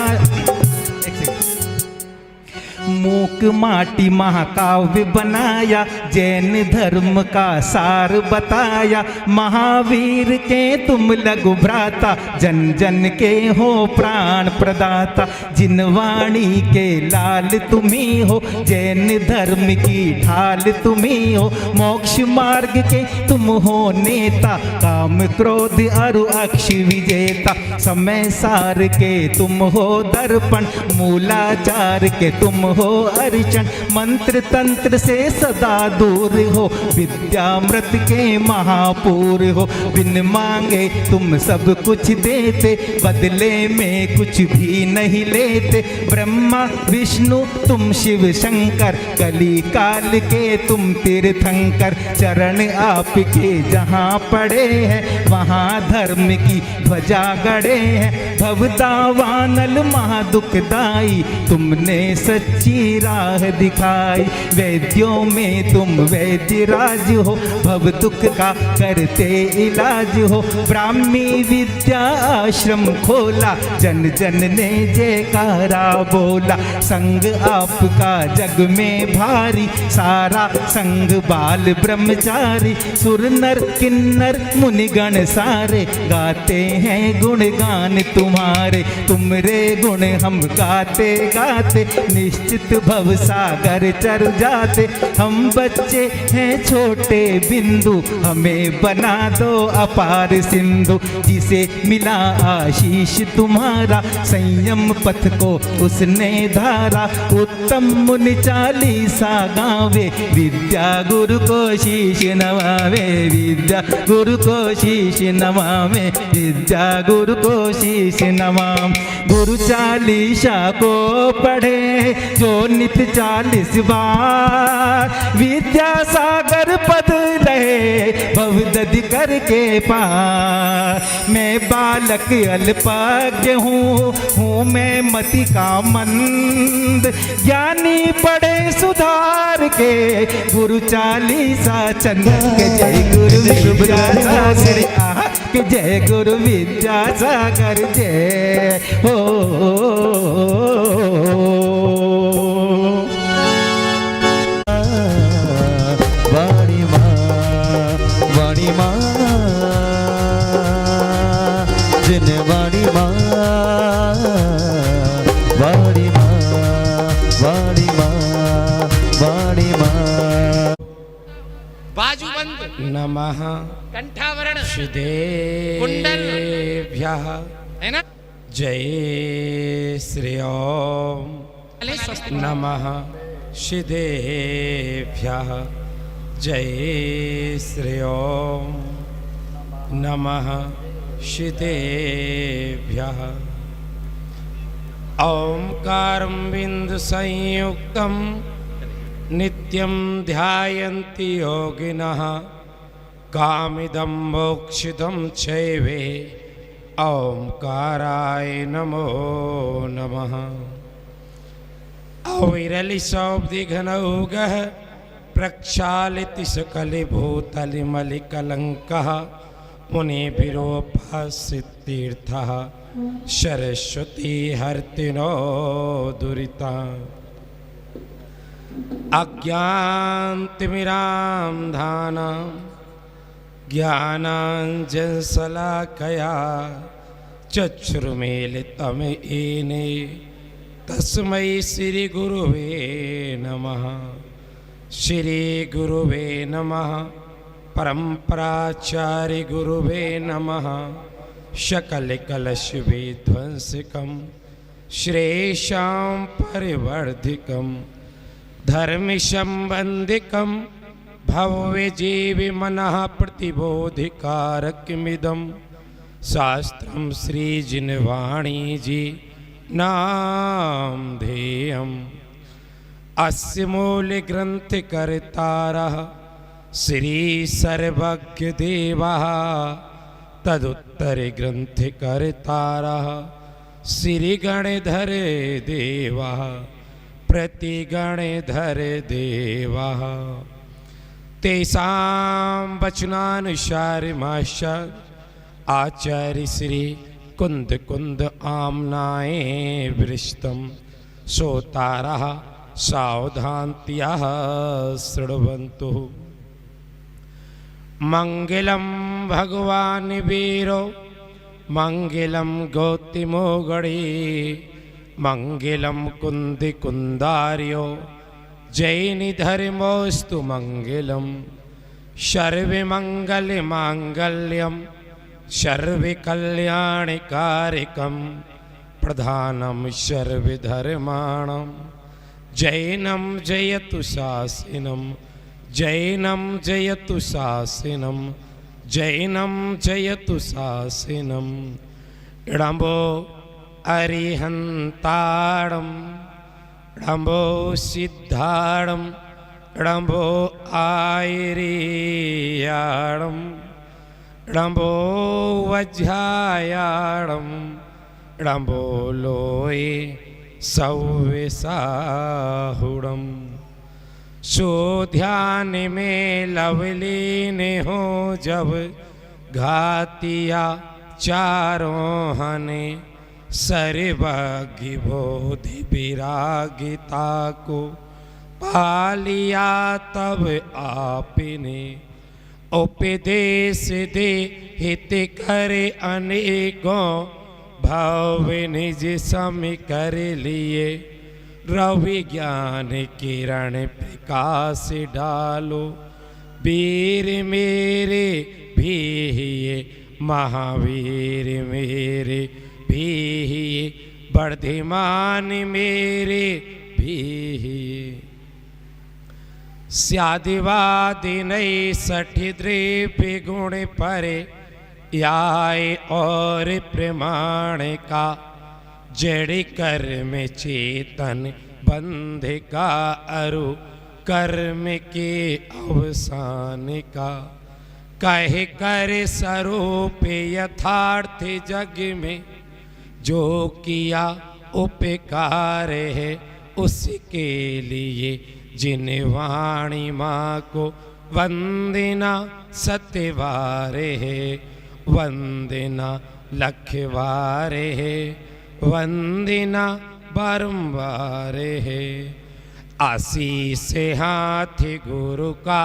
S3: मूक माटी महाकाव्य बनाया। जैन धर्म का सार बताया, महावीर के तुम लघु भ्राता। जन जन के हो प्राण प्रदाता, जिन वाणी के लाल तुम्ही हो। जैन धर्म की ढाल तुम्ही हो, मोक्ष मार्ग के तुम हो नेता। काम क्रोध अरु अक्ष विजेता, समय सार के तुम हो दर्पण। मूलाचार के तुम हो हो अर्चन, मंत्र तंत्र से सदा दूर हो, विद्यामृत के महापूर हो। बिन मांगे तुम सब कुछ देते, बदले में कुछ भी नहीं लेते। ब्रह्मा विष्णु तुम शिव शंकर, कली काल के तुम तीर्थंकर। चरण आपके जहाँ पड़े हैं, वहाँ धर्म की ध्वजा गड़े हैं। भवदावानल महादुखदाई, तुमने सच्ची राह दिखाई। वैद्यों में तुम वैद्य राज हो, भव दुख का करते इलाज हो। ब्राह्मी विद्या आश्रम खोला, जन जन ने जयकारा बोला। संग आपका जग में भारी, सारा संग बाल ब्रह्मचारी। सुर नर किन्नर मुनिगण सारे, गाते हैं गुणगान तुम्हारे। तुमरे गुण हम गाते गाते, निश्चित भव सागर चर जाते। हम बच्चे हैं छोटे बिंदु, हमें बना दो अपार सिंधु। जिसे मिला आशीष तुम्हारा, संयम पथ को उसने धारा। उत्तम मुनि चालीसा गावे, विद्या गुरु को शीश नवावे। विद्या गुरु को शीश नवावे, विद्या गुरु को शीश नवाम। गुरु चालीसा को पढ़े जो नित 40 बार, विद्या सागर पद रहे भवदधि करके पार। मैं बालक अल्पज्ञ हूँ मैं मति का मंद, ज्ञानी पढ़े सुधार के गुरु चालीसा चंद। के जय गुरु विद्यासागर, के जय गुरु विद्यासागर जय हो।
S2: वाणी माँ जिन वाणी माँ, वाणी माँ, वाणी माँ, वाणी माँ।
S4: बाजू बंद,
S5: नमः
S4: कंठावरण,
S5: सिद्धेभ्यः,
S4: है ना।
S5: जय श्री ओम नमः सिद्धेभ्यः। जय श्री ओम नमः सिद्धेभ्यः। ओंकारं बिंदु संयुक्तं नित्यं ध्यायन्ति योगिनः। कामिदं मोक्षिदं चैवे, ओंकाराय नमो नमः। अविरलिशब्दिघनौघः प्रक्षालित सकलिभूतलिमलिकलङ्कः। मुनिभिरोपासितीर्थः सरस्वती हर्तिनो दुरिता। अज्ञानतिमिरान्धानां ज्ञानाञ्जनशलाकया चक्षुरुमीलितं येन तस्मै श्री गुरुवे नमः। श्री गुरुवे नमः। परम्पराचार्य गुरुवे नमः। शकलकलशविध्वंसकं श्रेषां परिवर्धिकं धर्मसम्बन्धिकं भव्यजीविमनः प्रतिबोधिकारकमिदं शास्त्रं श्रीजिनवाणी जी नामधेयम्। अस्य मूलग्रन्थकर्तारः श्री सर्वज्ञदेवः। तदुत्तरग्रन्थकर्तारः श्री गणधर देवः। प्रतिगणधर देवः। तेषां वचनानुसारमाश्च आचार्य श्री कुंद कुंद आम्नाय वृष्टं सोतारः सावधान्त्यः शृण्वन्तु। मंगलम भगवान वीरो मंगलम गौतमो गणे मंगलम कुंद कुंदार्यो जैनि धर्मोस्तु मंगलम। सर्वे मंगल मांगल्यम सर्वे कल्याणकारकम प्रधानम सर्वे धर्माणम जैनं जयतु शासिनं जैनं जयतु शासिनं जैनं जयतु शासिनं इडम्बो अरिहन्ताडं इडम्बो सिद्धाडं इडम्बो आयरियाडं इडम्बो वज्रायाडं इडम्बो लोये सौविसाहुडम सो ध्यान में लवलीन हो जब घातिया चारों हने सर्वज्ञ बोधि विरागिता को पालिया तब आपने उपदेश दे हित करे अनेकों भाव निज सम कर लिए रवि ज्ञान किरण प्रकाश डालो वीर मेरे भी ये महावीर मेरे भी ये वर्धमान मेरे भी स्यादिवादि नई सठि द्रव्य गुण परे याय और प्रमाण का जड़ कर्म चेतन बंध का अरु कर्म के अवसान का कहे कर स्वरूप यथार्थ जग में जो किया उपकार है उसके लिए जिन वाणी माँ को वंदना सत्यवारे है वंदना लखवार है वंदना बारंबार है आशीष हाथ गुरु का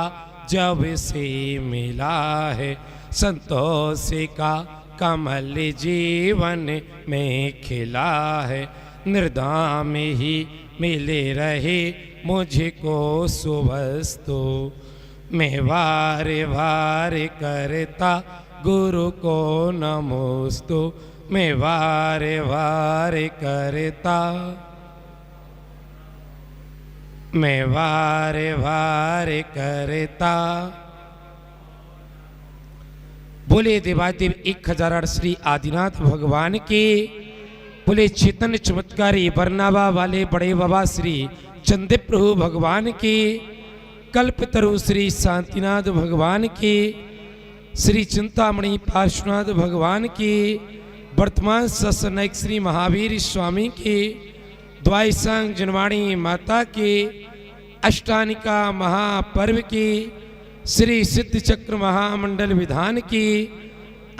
S5: जब से मिला है संतोष का कमल जीवन में खिला है निर्दाम ही मिले रहे मुझको सुवस्तु मैं वार वार करता गुरु को नमोस्तु मैं वार वार करता मैं वार वार करता। बोले देवादेव 1008 श्री आदिनाथ भगवान के बोले चेतन चमत्कारी बरनावा वाले बड़े बाबा श्री चंद्र प्रभु भगवान के कल्पतरु श्री शांतिनाथ भगवान के श्री चिंतामणि पार्श्वनाथ भगवान की वर्तमान सत्सनायक श्री महावीर स्वामी की द्वाइसांग जनवाणी माता की अष्टानिका महापर्व की श्री सिद्ध चक्र महामंडल विधान की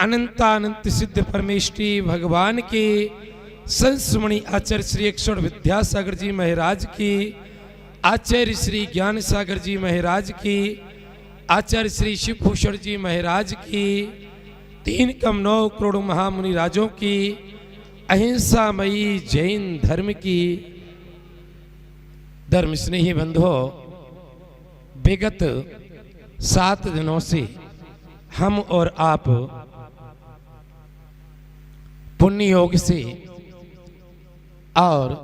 S5: अनंतानंत सिद्ध परमेष्ठी भगवान की संस्मणि आचार्य श्री अक्षर विद्यासागर जी महाराज की आचार्य श्री ज्ञान सागर जी महाराज की आचार्य श्री शिवभूषण जी महाराज की 3,9 करोड़ महामुनि राजों की अहिंसामयी जैन धर्म की धर्म स्नेही बंधुओं विगत 7 दिनों से हम और आप पुण्य योग से और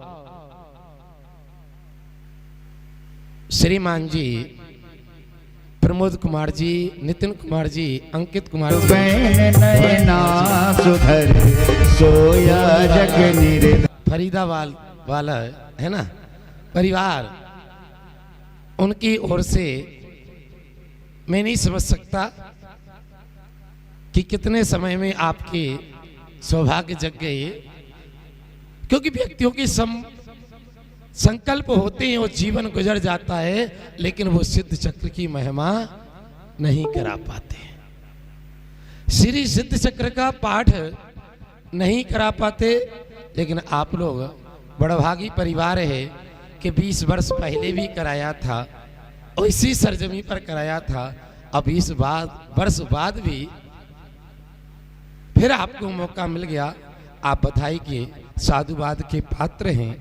S5: श्रीमान जी प्रमोद कुमार जी नितिन कुमार जी अंकित कुमार जी
S2: सुधर सोया जग निर
S5: फरीदाबाद वाला है ना परिवार उनकी ओर से मैं नहीं समझ सकता कि कितने समय में आपके सौभाग्य जग गए क्योंकि व्यक्तियों की संकल्प होते हैं वो जीवन गुजर जाता है लेकिन वो सिद्ध चक्र की महिमा नहीं करा पाते श्री सिद्ध चक्र का पाठ नहीं करा पाते लेकिन आप लोग बड़भागी परिवार है कि 20 वर्ष पहले भी कराया था और इसी सरजमी पर कराया था अब 20 वर्ष बाद भी फिर आपको मौका मिल गया आप बधाई के साधुवाद के पात्र हैं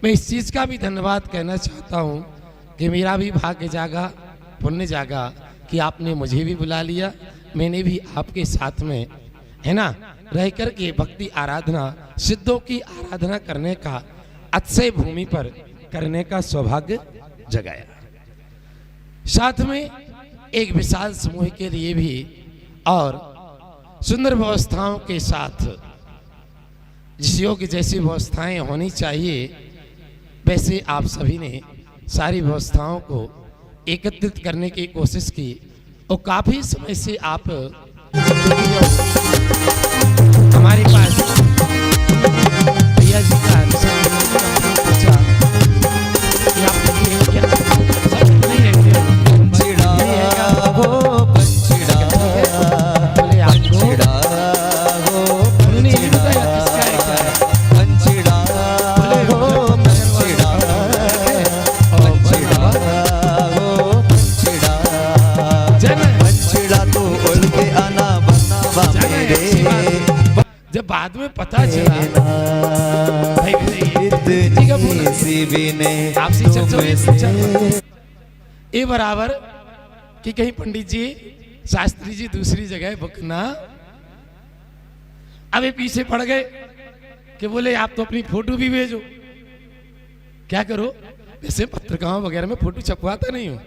S5: मैं इस चीज़ का भी धन्यवाद कहना चाहता हूँ कि मेरा भी भाग्य जागा पुण्य जागा कि आपने मुझे भी बुला लिया मैंने भी आपके साथ में है ना रह कर के भक्ति आराधना सिद्धों की आराधना करने का अक्षय भूमि पर करने का सौभाग्य जगाया। साथ में एक विशाल समूह के लिए भी और सुंदर व्यवस्थाओं के साथ जिस योग्य जैसी व्यवस्थाएं होनी चाहिए वैसे आप सभी ने सारी व्यवस्थाओं को एकत्रित करने की कोशिश की और काफी समय से आप हमारे पास भैया जी का पूछा कि आप क्या सब नहीं रहते
S2: पंछड़ा हो पंछड़ा,
S5: बोले आपको
S2: पंछड़ा हो
S5: उन्होंने ये बताया किसका है क्या है?
S2: पंछड़ा हो पंछड़ा, पंछड़ा हो पंछड़ा,
S5: जन
S2: पंछड़ा तो उड़ के आना बनावा
S5: जन है,
S2: मेरे,
S5: अच्छी बात। जब बाद में पता चला भाई ठीक है बोला।
S2: सी भी ने
S5: आपसे चर्चा हुई, पूछा ए बराबर कि कहीं पंडित जी शास्त्री जी दूसरी जगह बकना। अब ये पीछे पड़ गए कि बोले आप तो अपनी फोटो भी भेजो। क्या करो, वैसे पत्रिकाओं वगैरह में फोटो छपवाता नहीं हूं।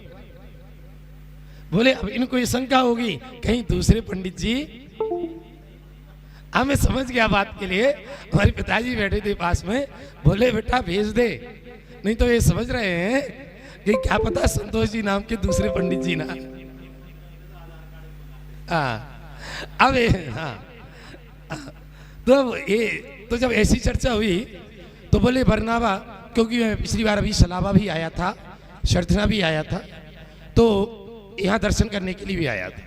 S5: बोले अब इनको ये शंका होगी कहीं दूसरे पंडित जी। मैं समझ गया बात के लिए। हमारे पिताजी बैठे थे पास में, बोले बेटा भेज दे, नहीं तो ये समझ रहे हैं कि क्या पता संतोष जी नाम के दूसरे पंडित जी ना। अब तो जब ऐसी चर्चा हुई तो बोले बरनावा, क्योंकि मैं पिछली बार अभी सलावा भी आया था, शर्धना भी आया था, तो यहाँ दर्शन करने के लिए भी आया था।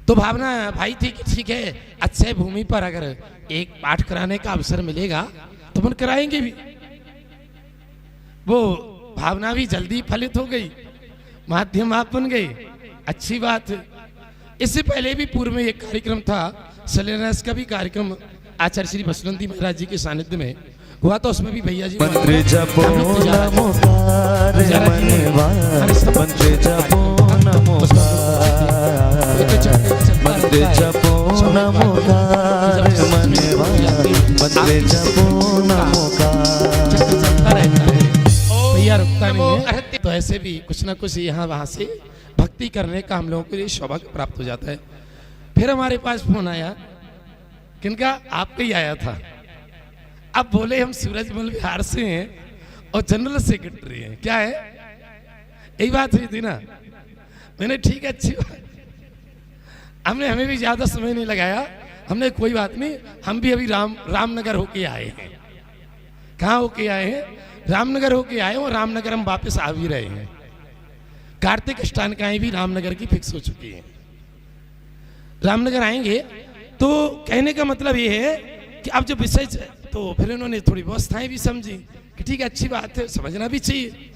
S5: तो भावना भाई थी कि ठीक है अक्षय भूमि पर अगर एक पाठ कराने का अवसर मिलेगा तो मन कराएंगे भी। वो भावना भी जल्दी फलित हो गई, माध्यम आप बन गए, अच्छी बात है। इससे पहले भी पूर्व में एक कार्यक्रम था, शिलान्यास का भी कार्यक्रम आचार्य श्री बसवंती महाराज जी के सानिध्य में हुआ, तो उसमें भी भैया जी
S2: मंत्र जपो नमोकार मनवा, मंत्र जपो नमोकार, मंत्र जपो नमोकार मनवा, मंत्र जपो नमोकार।
S5: भैया रुकता नहीं है, तो ऐसे भी कुछ ना कुछ यहाँ वहाँ से भक्ति करने का हम लोगों के लिए सौभाग्य प्राप्त हो जाता है। फिर हमारे पास फोन आया, किनका? आपका ही आया था। अब बोले हम सूरजमल बिहार से हैं और जनरल सेक्रेटरी हैं। क्या है, यही बात हुई थी ना। मैंने ठीक है अच्छी बात, हमें भी ज्यादा समय नहीं लगाया। हमने कोई बात नहीं, हम भी अभी रामनगर होके आए हैं। कहाँ होके आए हैं? रामनगर होके आए और रामनगर हम वापस आ भी रहे हैं। कार्तिक अष्टानकाएं भी रामनगर की फिक्स हो चुकी हैं, रामनगर आएंगे। तो कहने का मतलब ये है कि अब जो विषय, तो फिर उन्होंने थोड़ी व्यवस्थाएं भी समझी कि ठीक है अच्छी बात है, समझना भी चाहिए।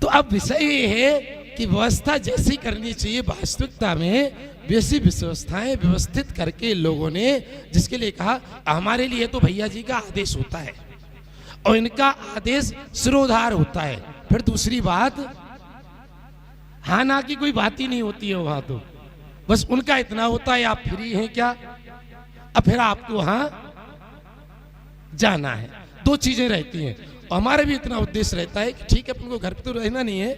S5: तो अब विषय ये है कि व्यवस्था जैसी करनी चाहिए, वास्तविकता में वैसी व्यवस्थाएं व्यवस्थित करके लोगों ने, जिसके लिए कहा हमारे लिए तो भैया जी का आदेश होता है और इनका आदेश सिरोधार होता है। फिर दूसरी बात, हाँ ना की कोई बात ही नहीं होती है वहां, तो बस उनका इतना होता है आप फ्री हैं क्या, अब फिर आपको वहां जाना है। दो चीजें रहती हैं और हमारा भी इतना उद्देश्य रहता है कि ठीक है अपन को घर पे तो रहना नहीं है,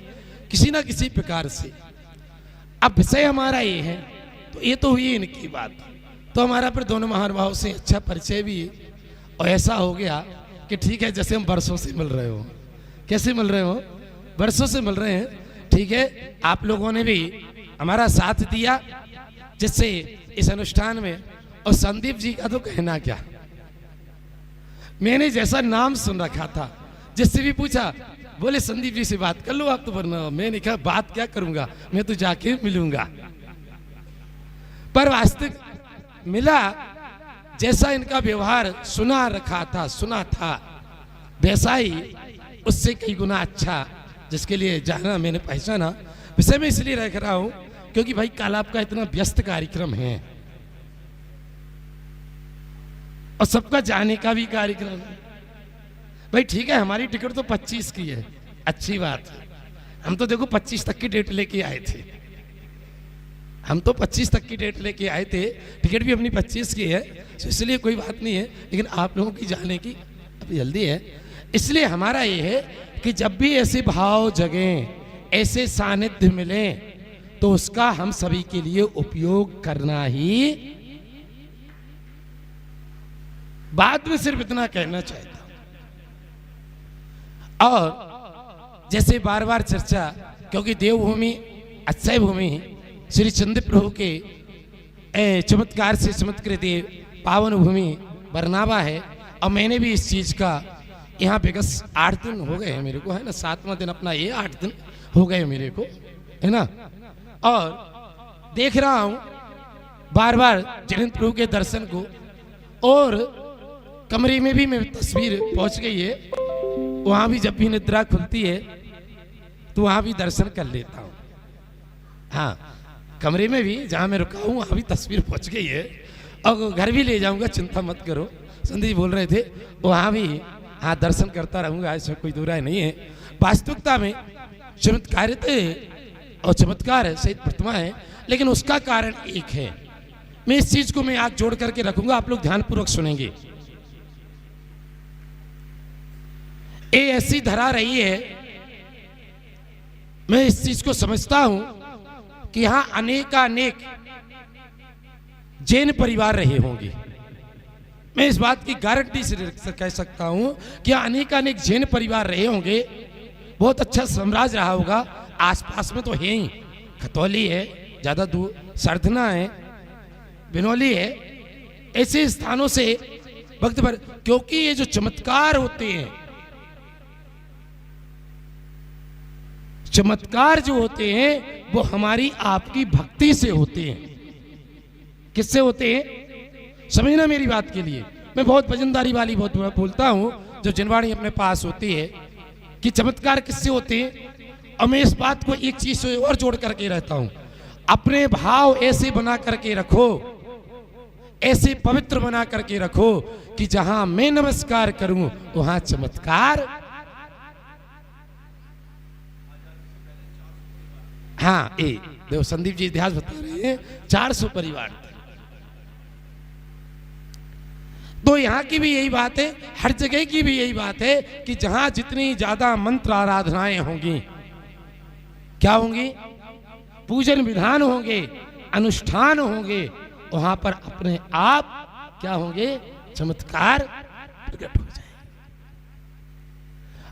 S5: किसी ना किसी प्रकार से। अब विषय हमारा ये है, तो ये तो हुई इनकी बात। तो हमारा फिर दोनों महानुभावों से अच्छा परिचय भी और ऐसा हो गया कि ठीक है जैसे हम वर्षों से मिल रहे हो। कैसे मिल रहे हो? वर्षों से मिल रहे हैं। ठीक है, आप लोगों ने भी हमारा साथ दिया जिससे इस अनुष्ठान में। और संदीप जी का तो कहना क्या, मैंने जैसा नाम सुन रखा था, जिससे भी पूछा बोले संदीप जी से बात कर लो आप, तो वरना मैंने कहा बात क्या करूंगा, मैं तो जाके मिलूंगा। पर वास्तविक मिला, जैसा इनका व्यवहार सुना रखा था, सुना था, वैसा ही उससे कई गुना अच्छा, जिसके लिए जाना मैंने पहचाना। विषय में इसलिए रख रहा हूं क्योंकि भाई कल आपका इतना व्यस्त कार्यक्रम है और सबका जाने का भी कार्यक्रम है। भाई ठीक है, हमारी टिकट तो 25 की है, अच्छी बात है। हम तो देखो 25 तक की डेट लेके आए थे, हम तो 25 तक की डेट लेके आए थे, टिकट भी अपनी 25 की है, तो इसलिए कोई बात नहीं है। लेकिन आप लोगों की जाने की अभी जल्दी है, इसलिए हमारा ये है कि जब भी ऐसे भाव जगें, ऐसे सानिध्य मिले, तो उसका हम सभी के लिए उपयोग करना ही। बाद में सिर्फ इतना कहना चाहता हूं। और जैसे बार बार चर्चा, क्योंकि देवभूमि अक्षय भूमि श्री चंद्र प्रभु के चमत्कार से चमत्कृत पावन भूमि बरनावा है। और मैंने भी इस चीज का यहाँ पे 8 दिन हो गए हैं मेरे को, है ना, 7वां दिन अपना ये, 8 दिन हो गए मेरे को, है ना। और देख रहा हूं बार बार जयंत प्रभु के दर्शन को, और कमरे में भी मेरी तस्वीर पहुंच गई है। वहां भी जब भी निद्रा खुलती है तो वहां भी दर्शन कर लेता हूं। हाँ, कमरे में भी जहां मैं रुका हूं वहां भी तस्वीर पहुंच गई है, और घर भी ले जाऊंगा, चिंता मत करो। संदीप जी बोल रहे थे, वहां भी हाँ दर्शन करता रहूंगा, इसमें कोई दो राय नहीं है। वास्तविकता में चमत्कारित और चमत्कार सहित प्रतिमा है, लेकिन उसका कारण एक है। मैं इस चीज को मैं आज जोड़ करके रखूंगा, आप लोग ध्यानपूर्वक सुनेंगे। ये ऐसी धरा रही है, मैं इस चीज को समझता हूं कि यहां अनेकानेक जैन परिवार रहे होंगे। मैं इस बात की गारंटी से कह सकता हूं कि अनेकानेक जैन परिवार रहे होंगे। बहुत अच्छा साम्राज्य रहा होगा। आसपास में तो है ही, खतौली है, ज्यादा दूर सरधना है, बिनौली है, ऐसे स्थानों से भक्त पर, क्योंकि ये जो चमत्कार होते हैं, चमत्कार जो होते हैं वो हमारी आपकी भक्ति से होते हैं। किससे होते हैं, समझना मेरी बात के लिए। मैं बहुत वजनदारी वाली बहुत बोलता हूं, जब जनवाणी अपने पास होती है कि चमत्कार किससे होते हैं। और मैं इस बात को एक चीज से और जोड़ करके रहता हूं, अपने भाव ऐसे बना करके रखो, ऐसे पवित्र बना करके रखो कि जहां मैं नमस्कार करूं वहां चमत्कार। हाँ, ए देखो संदीप जी इतिहास बता रहे हैं, 400 परिवार। तो यहाँ की भी यही बात है, हर जगह की भी यही बात है कि जहां जितनी ज्यादा मंत्र आराधनाएं होंगी, क्या होंगी, पूजन विधान होंगे, अनुष्ठान होंगे, वहां पर अपने आप क्या होंगे, चमत्कार प्रकट हो जाए।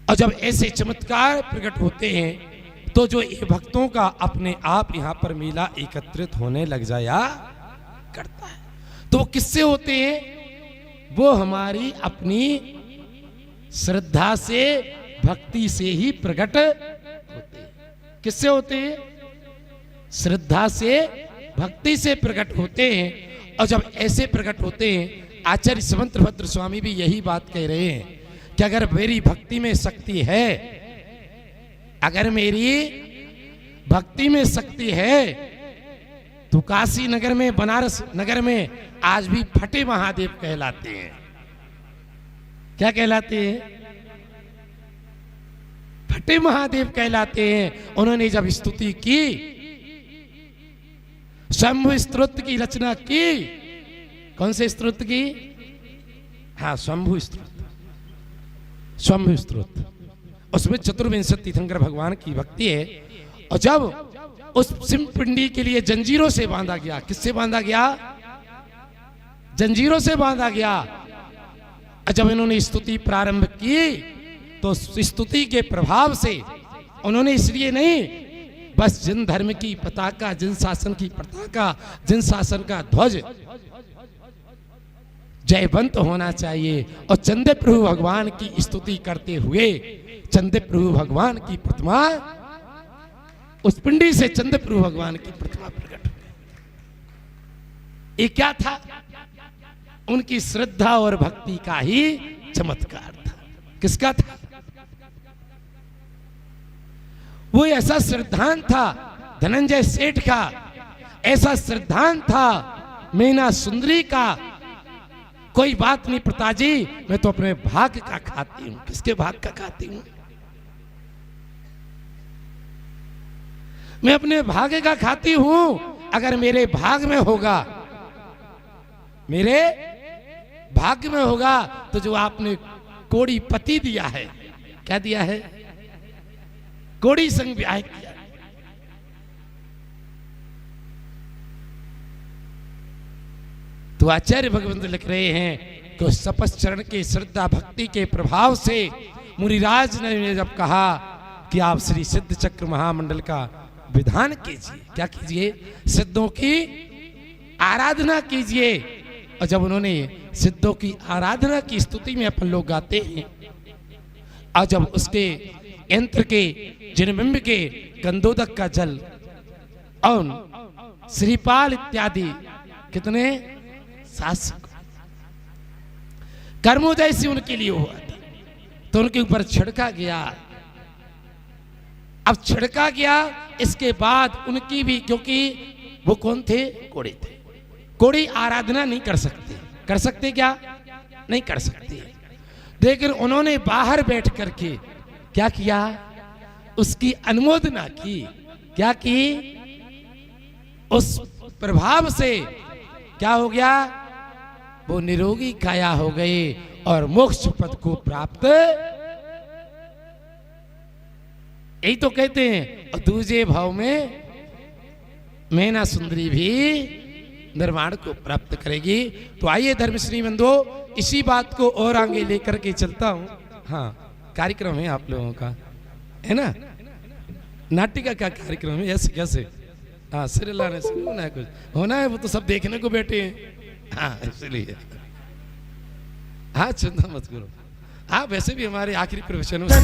S5: और जब ऐसे चमत्कार प्रकट होते हैं तो जो ये भक्तों का अपने आप यहां पर मेला एकत्रित होने लग जाया करता है। तो वो किससे होते हैं, वो हमारी अपनी श्रद्धा से, भक्ति से ही प्रकट होते हैं। किससे होते हैं, श्रद्धा से, भक्ति से प्रकट होते हैं। और जब ऐसे प्रकट होते हैं, आचार्य समंतभद्र स्वामी भी यही बात कह रहे हैं कि अगर मेरी भक्ति में शक्ति है, अगर मेरी भक्ति में शक्ति है, तो काशी नगर में, बनारस नगर में आज भी फटे महादेव कहलाते हैं। क्या कहलाते हैं, फटे महादेव कहलाते हैं। उन्होंने जब स्तुति की, शंभु स्तोत्र की रचना की, कौन से स्तोत्र की, हाँ शंभु स्तोत्र, शंभु स्तोत्र, उसमें चतुर्विंशति तीर्थंकर भगवान की भक्ति है। और जब उस सिंहपिंडी के लिए जंजीरों से बांधा गया, किससे बांधा गया, जंजीरों से बांधा गया। और जब इन्होंने स्तुति प्रारंभ की तो स्तुति के प्रभाव से उन्होंने, इसलिए नहीं, बस जिन धर्म की पताका, जिन शासन की पताका, जिन शासन का ध्वज जयवंत होना चाहिए। और चंद्र प्रभु भगवान की स्तुति करते हुए चंद्र प्रभु भगवान की प्रतिमा, उस पिंडी से चंद्र प्रभु भगवान की प्रतिमा प्रकट हो गई। ये क्या था, उनकी श्रद्धा और भक्ति का ही चमत्कार था। किसका था, वो ऐसा श्रद्धान था धनंजय सेठ का, ऐसा श्रद्धान था मीना सुंदरी का। कोई बात नहीं पिताजी, मैं तो अपने भाग का खाती हूं। किसके भाग का खाती हूं, मैं अपने भाग्य का खाती हूं। अगर मेरे भाग में होगा, मेरे भाग्य में होगा, तो जो आपने कोड़ी पति दिया है। क्या दिया है? कोड़ी संग ब्याह किया। तो आचार्य भगवंत लिख रहे हैं कि उस तपस चरण के श्रद्धा भक्ति के प्रभाव से मुनिराज ने जब कहा कि आप श्री सिद्ध चक्र महामंडल का विधान कीजिए, क्या कीजिए? सिद्धों की आराधना कीजिए। और जब उन्होंने सिद्धों की आराधना की स्तुति में अपन लोग गाते हैं, और जब उसके यंत्र के जिनबिंब के गंधोदक का जल और श्रीपाल इत्यादि कितने शासक कर्मोदय से उनके लिए हुआ था, तो उनके ऊपर छिड़का गया। अब छिड़का गया, इसके बाद उनकी भी, क्योंकि वो कौन थे? कोड़ी थे। कोड़ी आराधना नहीं कर सकते। कर सकते क्या? नहीं कर सकते। लेकिन उन्होंने बाहर बैठ करके क्या किया? उसकी अनुमोदना की। क्या की? उस प्रभाव से क्या हो गया? वो निरोगी काया हो गए और मोक्ष पद को प्राप्त। यही तो कहते हैं। और दूसरे भाव में मैना सुंदरी भी निर्वाण को प्राप्त करेगी। तो आइए धर्म श्री बंधुओं, इसी बात को और आगे लेकर के चलता हूं। हाँ, कार्यक्रम है आप लोगों का, है ना? नाटिका का कार्यक्रम है। ऐसे कैसे? हाँ, सिर लाने से होना है, कुछ होना है, वो तो सब देखने को बैठे हैं। हाँ, इसलिए हाँ, चिंता मत करो। हाँ, वैसे भी हमारे आखिरी प्रवचनों से तो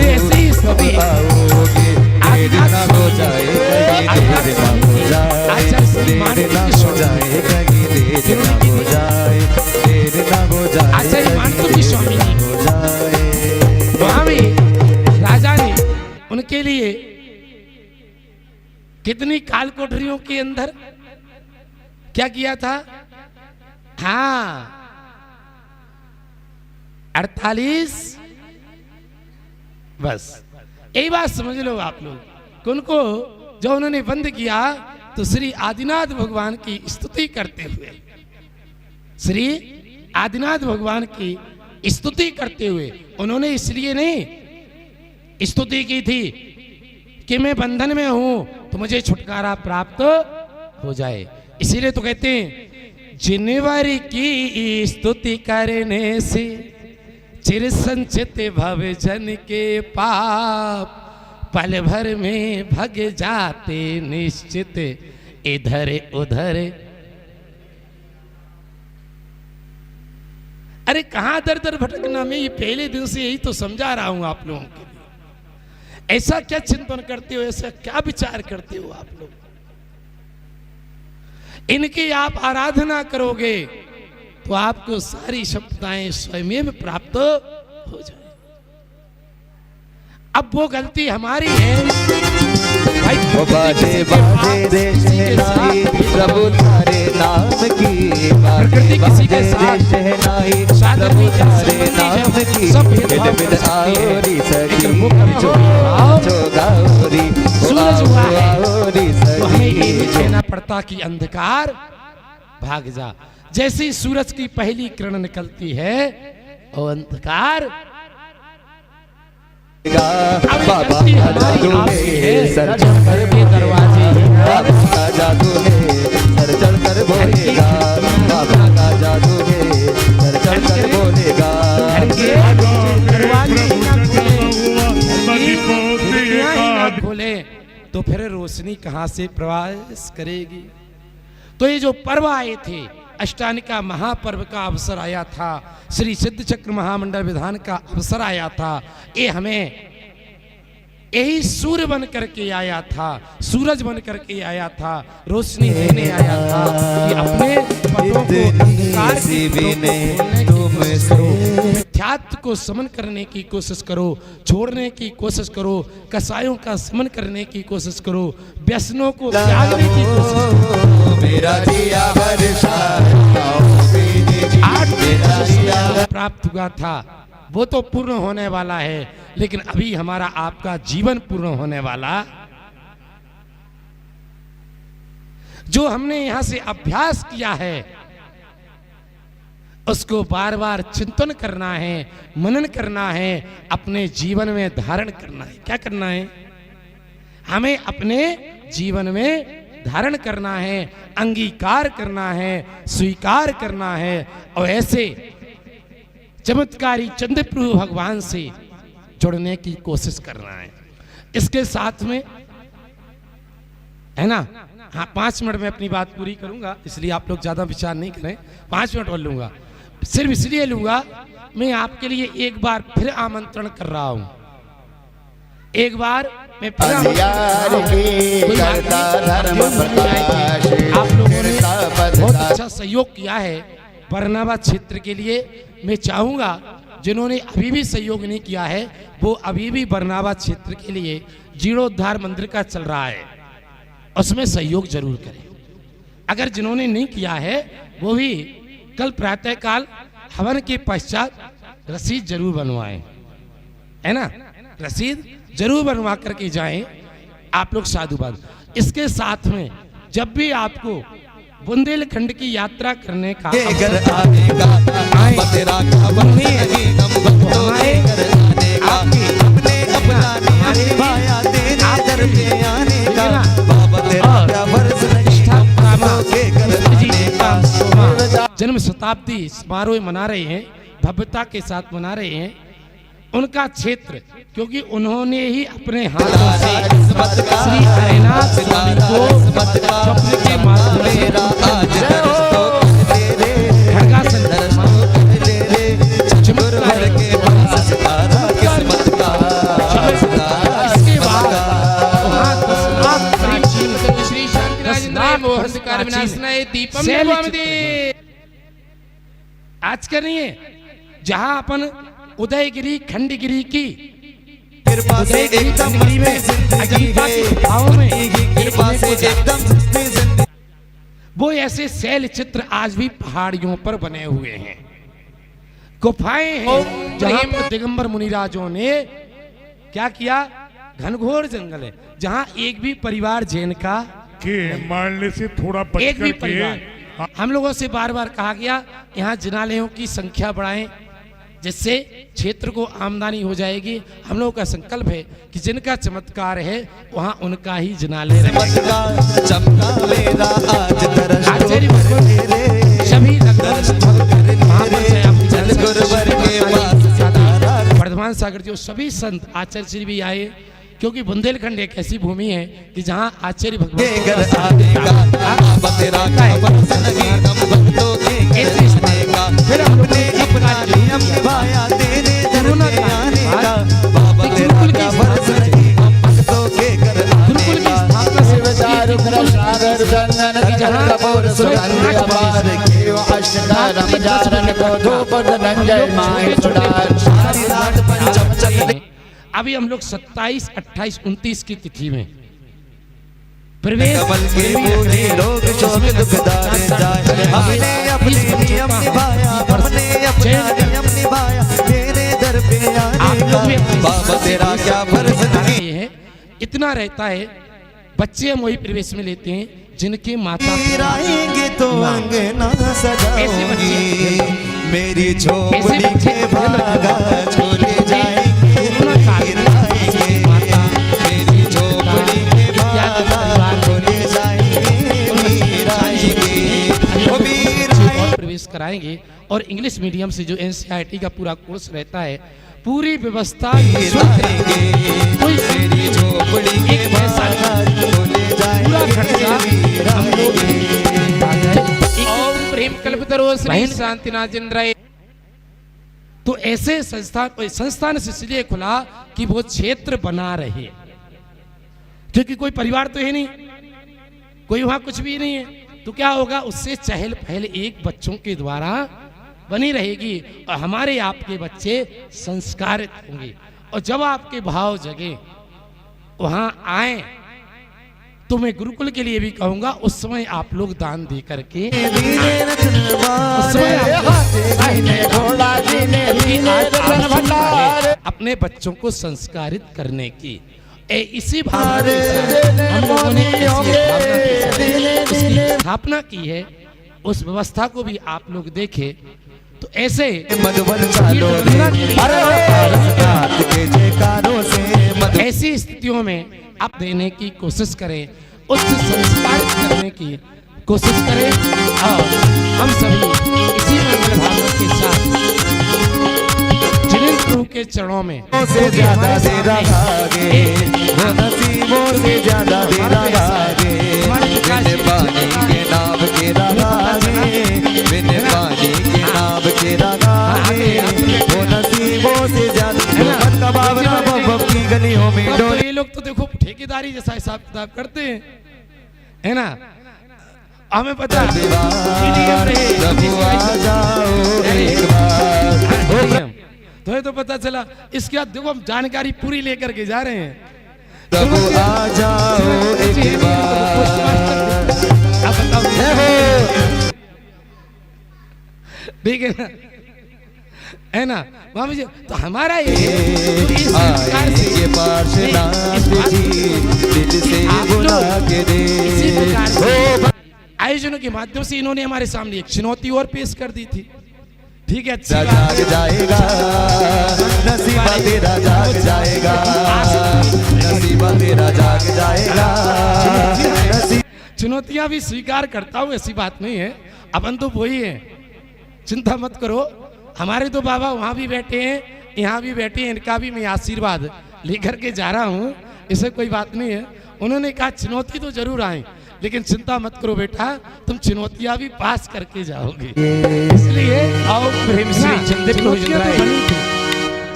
S5: ऐसे ही स्तुति वहां भी राजा ने उनके लिए कितनी काल कोठरियों के अंदर क्या किया था? हाँ, 48। बस यही बात समझ लो आप लोग। उनको जो उन्होंने बंद किया, तो श्री आदिनाथ भगवान की स्तुति करते हुए, श्री आदिनाथ भगवान की स्तुति करते हुए उन्होंने इसलिए नहीं स्तुति की थी कि मैं बंधन में हूं तो मुझे छुटकारा प्राप्त हो जाए। इसीलिए तो कहते हैं, जिनवर की स्तुति करने से चिर संचित भव जन के पाप पल भर में भग जाते निश्चित इधर उधर। अरे कहां दर दर भटकना, मैं ये पहले दिन से यही तो समझा रहा हूं आप लोगों के लिए। ऐसा क्या चिंतन करते हो, ऐसा क्या विचार करते हो आप लोग? इनकी आप आराधना करोगे तो आपको सारी संपदाएं स्वयं प्राप्त हो जाए। अब वो गलती हमारी है भाई।
S2: वो बाजे बाजे रे शहनाई प्रभु तारे नाम की,
S5: प्रकृति किसी के साथ
S2: शहनाई
S5: साधन
S2: प्रभु
S5: नहीं कर
S2: तारे
S5: सकती
S2: नाम
S5: है,
S2: की।
S5: सब
S2: बिन
S5: भेदभाव
S2: बिन
S5: कर सकती है।
S2: आओरी सखी
S5: लेकिन मुख में जो भेदभाव
S2: जो गाओरी
S5: सूरज हुआ है,
S2: आओरी
S5: तो हमें ये भी
S2: सखी।
S5: कहना पड़ता कि अंधकार भाग जा। जैसे ही सूरज की पहली किरण निकलती है और अंधकार,
S2: बाबा का जादू है सर
S5: चढ़
S2: कर
S5: के दरवाजे,
S2: बाबा का जादू है सर चढ़ कर बोलेगा। बाबा का जादू है सर चढ़ कर बोलेगा।
S5: घर के दरवाजे ही ना खोले, खिड़कियां ही ना खोले, तो फिर रोशनी कहां से प्रवेश करेगी? तो ये जो पर्व आए थे, अष्टानिका महापर्व का अवसर आया था, श्री सिद्ध चक्र महामंडल विधान का अवसर आया था, ये हमें यही सूर्य बन करके आया था, सूरज बन करके आया था, रोशनी देने आया था कि अपने पदों को अंधकार की मिथ्यात्व को समन करने की कोशिश करो, छोड़ने की कोशिश करो, कसायों का समन करने की कोशिश करो, व्यसनों को त्यागने की कोशिश करो।
S2: मेरा दिया वर्षा
S5: प्राप्त हुआ था वो तो पूर्ण होने वाला है, लेकिन अभी हमारा आपका जीवन पूर्ण होने वाला। जो हमने यहां से अभ्यास किया है उसको बार बार चिंतन करना है, मनन करना है, अपने जीवन में धारण करना है। क्या करना है? हमें अपने जीवन में धारण करना है, अंगीकार करना है, स्वीकार करना है और ऐसे चमत्कारी चंद्र प्रभु भगवान से जुड़ने की कोशिश करना है। इसके साथ में है ना, हाँ 5 मिनट में अपनी बात पूरी करूंगा, इसलिए आप लोग ज्यादा विचार नहीं करें, 5 मिनट और लूंगा। सिर्फ इसलिए लूंगा, मैं आपके लिए एक बार फिर आमंत्रण कर रहा हूं, एक बार मैं फिर आप लोगों ने बहुत अच्छा सहयोग किया है बरनाबा क्षेत्र के लिए। मैं चाहूंगा जिन्होंने अभी भी सहयोग नहीं किया है वो अभी भी बरनाबा क्षेत्र के लिए जीर्णोद्धार मंदिर का चल रहा है, उसमें सहयोग जरूर करें। अगर जिन्होंने नहीं किया है वो भी कल प्रातः काल हवन के पश्चात रसीद जरूर बनवाएं, है ना, रसीद जरूर बनवा करके जाएं आप लोग साधुवाद। इसके साथ में जब भी आपको बुंदेलखंड की यात्रा करने का जन्म शताब्दी समारोह मना रहे हैं, भव्यता के साथ मना रहे हैं उनका क्षेत्र, क्योंकि उन्होंने ही अपने हाथों से श्री हरिनाथ स्वामी को स्वप्न के माध्यम आज का नहीं है, जहां अपन उदयगिरी खंडगिरी की वो ऐसे शैल चित्र आज भी पहाड़ियों पर बने हुए हैं, गुफाएं हैं जहां पर दिगंबर मुनिराजों ने क्या किया, घनघोर जंगल है जहां एक भी परिवार जैन का
S6: के मारने से थोड़ा बच
S5: एक भी
S6: करके
S5: परिवार। हम लोगों से बार बार कहा गया यहाँ जिनालयों की संख्या बढ़ाएं जिससे क्षेत्र को आमदनी हो जाएगी। हम लोगों का संकल्प है कि जिनका चमत्कार है वहाँ उनका ही जिनालय वर्धमान सागर जो सभी संत आचार्य श्री भी आए, क्योंकि बुंदेलखंड एक ऐसी भूमि है कि जहाँ आचार्य भगवान फिर हम लोगों ने अभी हम लोग 27, 28, 29 की तिथि में प्रवेश इतना रहता है, बच्चे हम वही प्रवेश में लेते हैं जिनके माता
S2: तो अंगना सजाओगे, मेरी झोपड़ी के भागा छोड़े जाएंगे, मेरी झोपड़ी के भागा छोड़े जाएंगे,
S5: प्रवेश कराएंगे। और इंग्लिश मीडियम से जो NCERT का पूरा कोर्स रहता है, पूरी व्यवस्था
S2: मेरी झोपड़ी के भागा छोड़े
S5: पूरा खर्चा हम लोग
S4: प्रेम कल्पतरो श्री शांतिनाथ जिनराय।
S5: तो ऐसे संस्थान से इसलिए खुला कि वो क्षेत्र बना रहे, क्योंकि कोई परिवार तो है नहीं, कोई वहां कुछ भी नहीं है, तो क्या होगा, उससे चहल पहल एक बच्चों के द्वारा बनी रहेगी और हमारे आपके बच्चे संस्कारित होंगे। और जब आपके भाव जगे वहां आए तो मैं गुरुकुल के लिए भी कहूंगा उस समय आप लोग दान दे करके अपने बच्चों को संस्कारित करने की इसी भावना हम लोगों ने इसकी स्थापना की है। उस व्यवस्था को भी आप लोग देखें तो तो ऐसे
S2: मधुबन चालो रे अरे रात के जयकारों से मधु
S5: ऐसी स्थितियों में आप देने की कोशिश करें, उच्च संस्कार करने की कोशिश करें और हम सभी इसी मंगल भावना के साथ जिनेंद्र प्रभु के चरणों में
S2: से ज्यादा तेरा आगे वो नसीबों से ज्यादा तेरा आगे बिन पानी के नाव के रागे बिन पानी के नाव के रागे वो नसीबों से ज्यादा मन का बावला बब की गलियों में
S5: तो ये लोग तो देखो ठेकेदारी जैसा हिसाब किताब करते हैं, है ना। हमें पता तो ये तो पता चला। इसके बाद देखो हम जानकारी पूरी लेकर के जा रहे हैं।
S2: प्रभु आ जाओ एक बार
S5: आप बताओ, ठीक है ना मामी जी। तो हमारा ये तो इस प्रकार से
S2: ये पार्शनाथ जी दिल से
S5: आप लोग
S2: बुला के दे
S5: इसी प्रकार से आयोजनों के माध्यम से इन्होंने हमारे सामने एक चुनौती और पेश कर दी थी, ठीक है। अच्छी बात
S2: जाग जाएगा नसीबा तेरा जाग जाएगा नसीबा तेरा जाग जाएगा
S5: चुनौतियां भी स्वीकार करता हूँ, ऐसी बात नहीं है। अपन तो वही है, चिंता मत करो। हमारे तो बाबा वहाँ भी बैठे हैं, यहाँ भी बैठे हैं, इनका भी मैं आशीर्वाद लेकर के जा रहा हूँ, इससे कोई बात नहीं है। उन्होंने कहा चुनौती तो जरूर आए, लेकिन चिंता मत करो बेटा, तुम चुनौतियां भी पास करके जाओगे। इसलिए आओ प्रेम से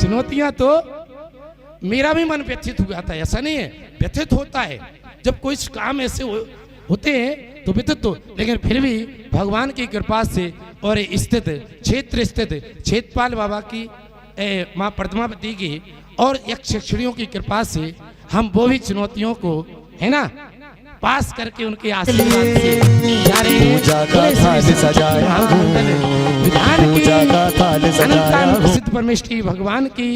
S5: चुनौतियां तो मेरा भी मन व्यथित हुआ था, ऐसा नहीं है, व्यथित होता है जब कोई काम ऐसे होते हैं तो व्यथित तो, लेकिन फिर भी भगवान की कृपा से और स्थित क्षेत्र स्थित क्षेत्रपाल बाबा की माँ पद्मावती की और यक्षिणियों की कृपा से हम वो भी चुनौतियों को, है ना, पास करके उनके आशीर्वाद से जा रहे हैं।
S2: पूजा का थाल सजाया पूजा का थाल सजाया
S5: प्रसिद्ध परमेश्वरी भगवान की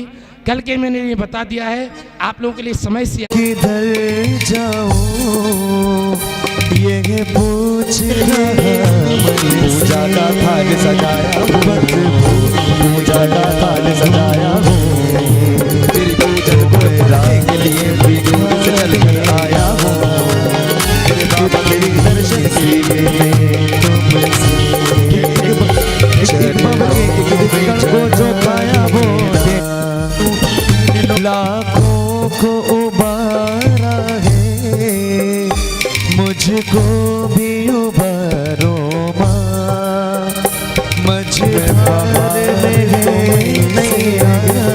S5: कल के मैंने ये बता दिया है आप लोगों के लिए समय से।
S2: किधर जाऊं ये पूछ पूजा का थाल सजाया पूजा का थाल सजाया तेरी पूजन को के लिए भी चल कर आया हूँ तेरी दर्शन के लिए को जो पाया वो लाखों को उबारा है मुझको भी उबारो माँ मुझे नहीं आया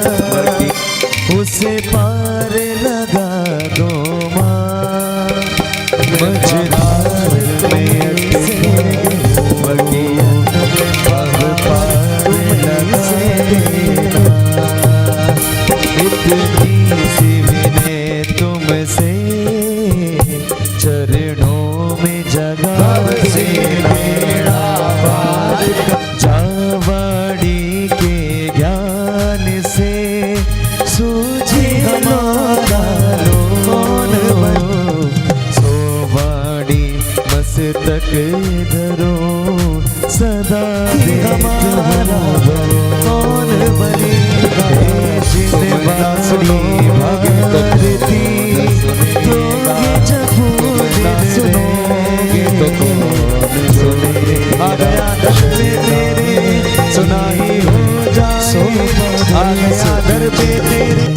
S2: उसे पार लगा दो माँ मुझे तुमसे चरणों में जगह से जावाड़ी के ज्ञान से सूझी हमारा लोन सोवाड़ी मस्तक धरो सदा हमारा कौन बनेगा जिनवासनी भगवती दोगे जब सुनोगे तो कौन सुने आ गया दर पे तेरे सुना ही हो जाए आ गया दर पे तेरे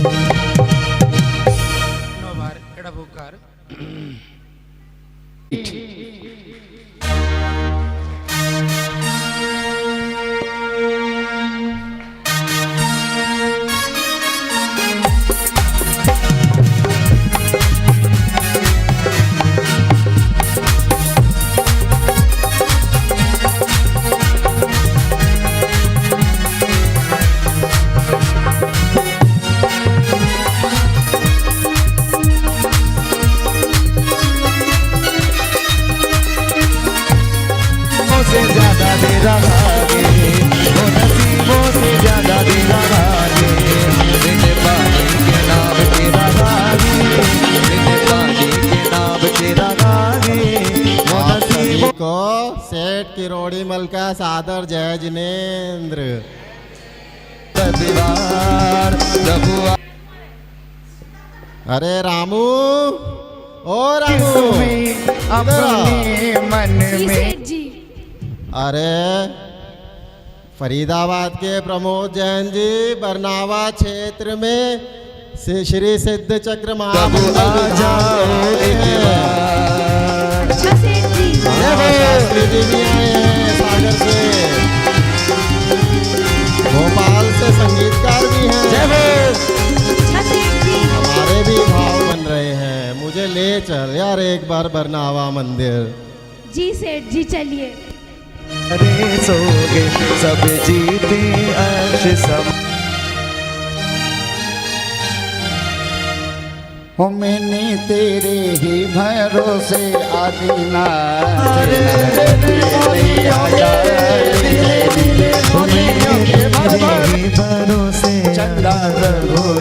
S7: कमल का सादर जय जिनेन्द्र।
S2: रविवार प्रभु
S7: अरे रामू, ओ रामू,
S2: अपने मन में
S7: अरे फरीदाबाद के प्रमोद जैन जी बरनावा क्षेत्र में श्री सिद्ध चक्र महामंडल
S2: आ जाओ एक बार।
S7: शास्त्री जी भी आए हैं सागर से, भोपाल से संगीतकार भी हैं, हमारे भी भाव बन रहे हैं। मुझे ले चल यार एक बार बरनावा मंदिर।
S8: जी सेठ जी चलिए।
S2: अरे सोगे सब जीते अर्श सब।
S9: हो मैंने तेरे ही भरोसे आदीनाथ
S2: भरोसे चंदा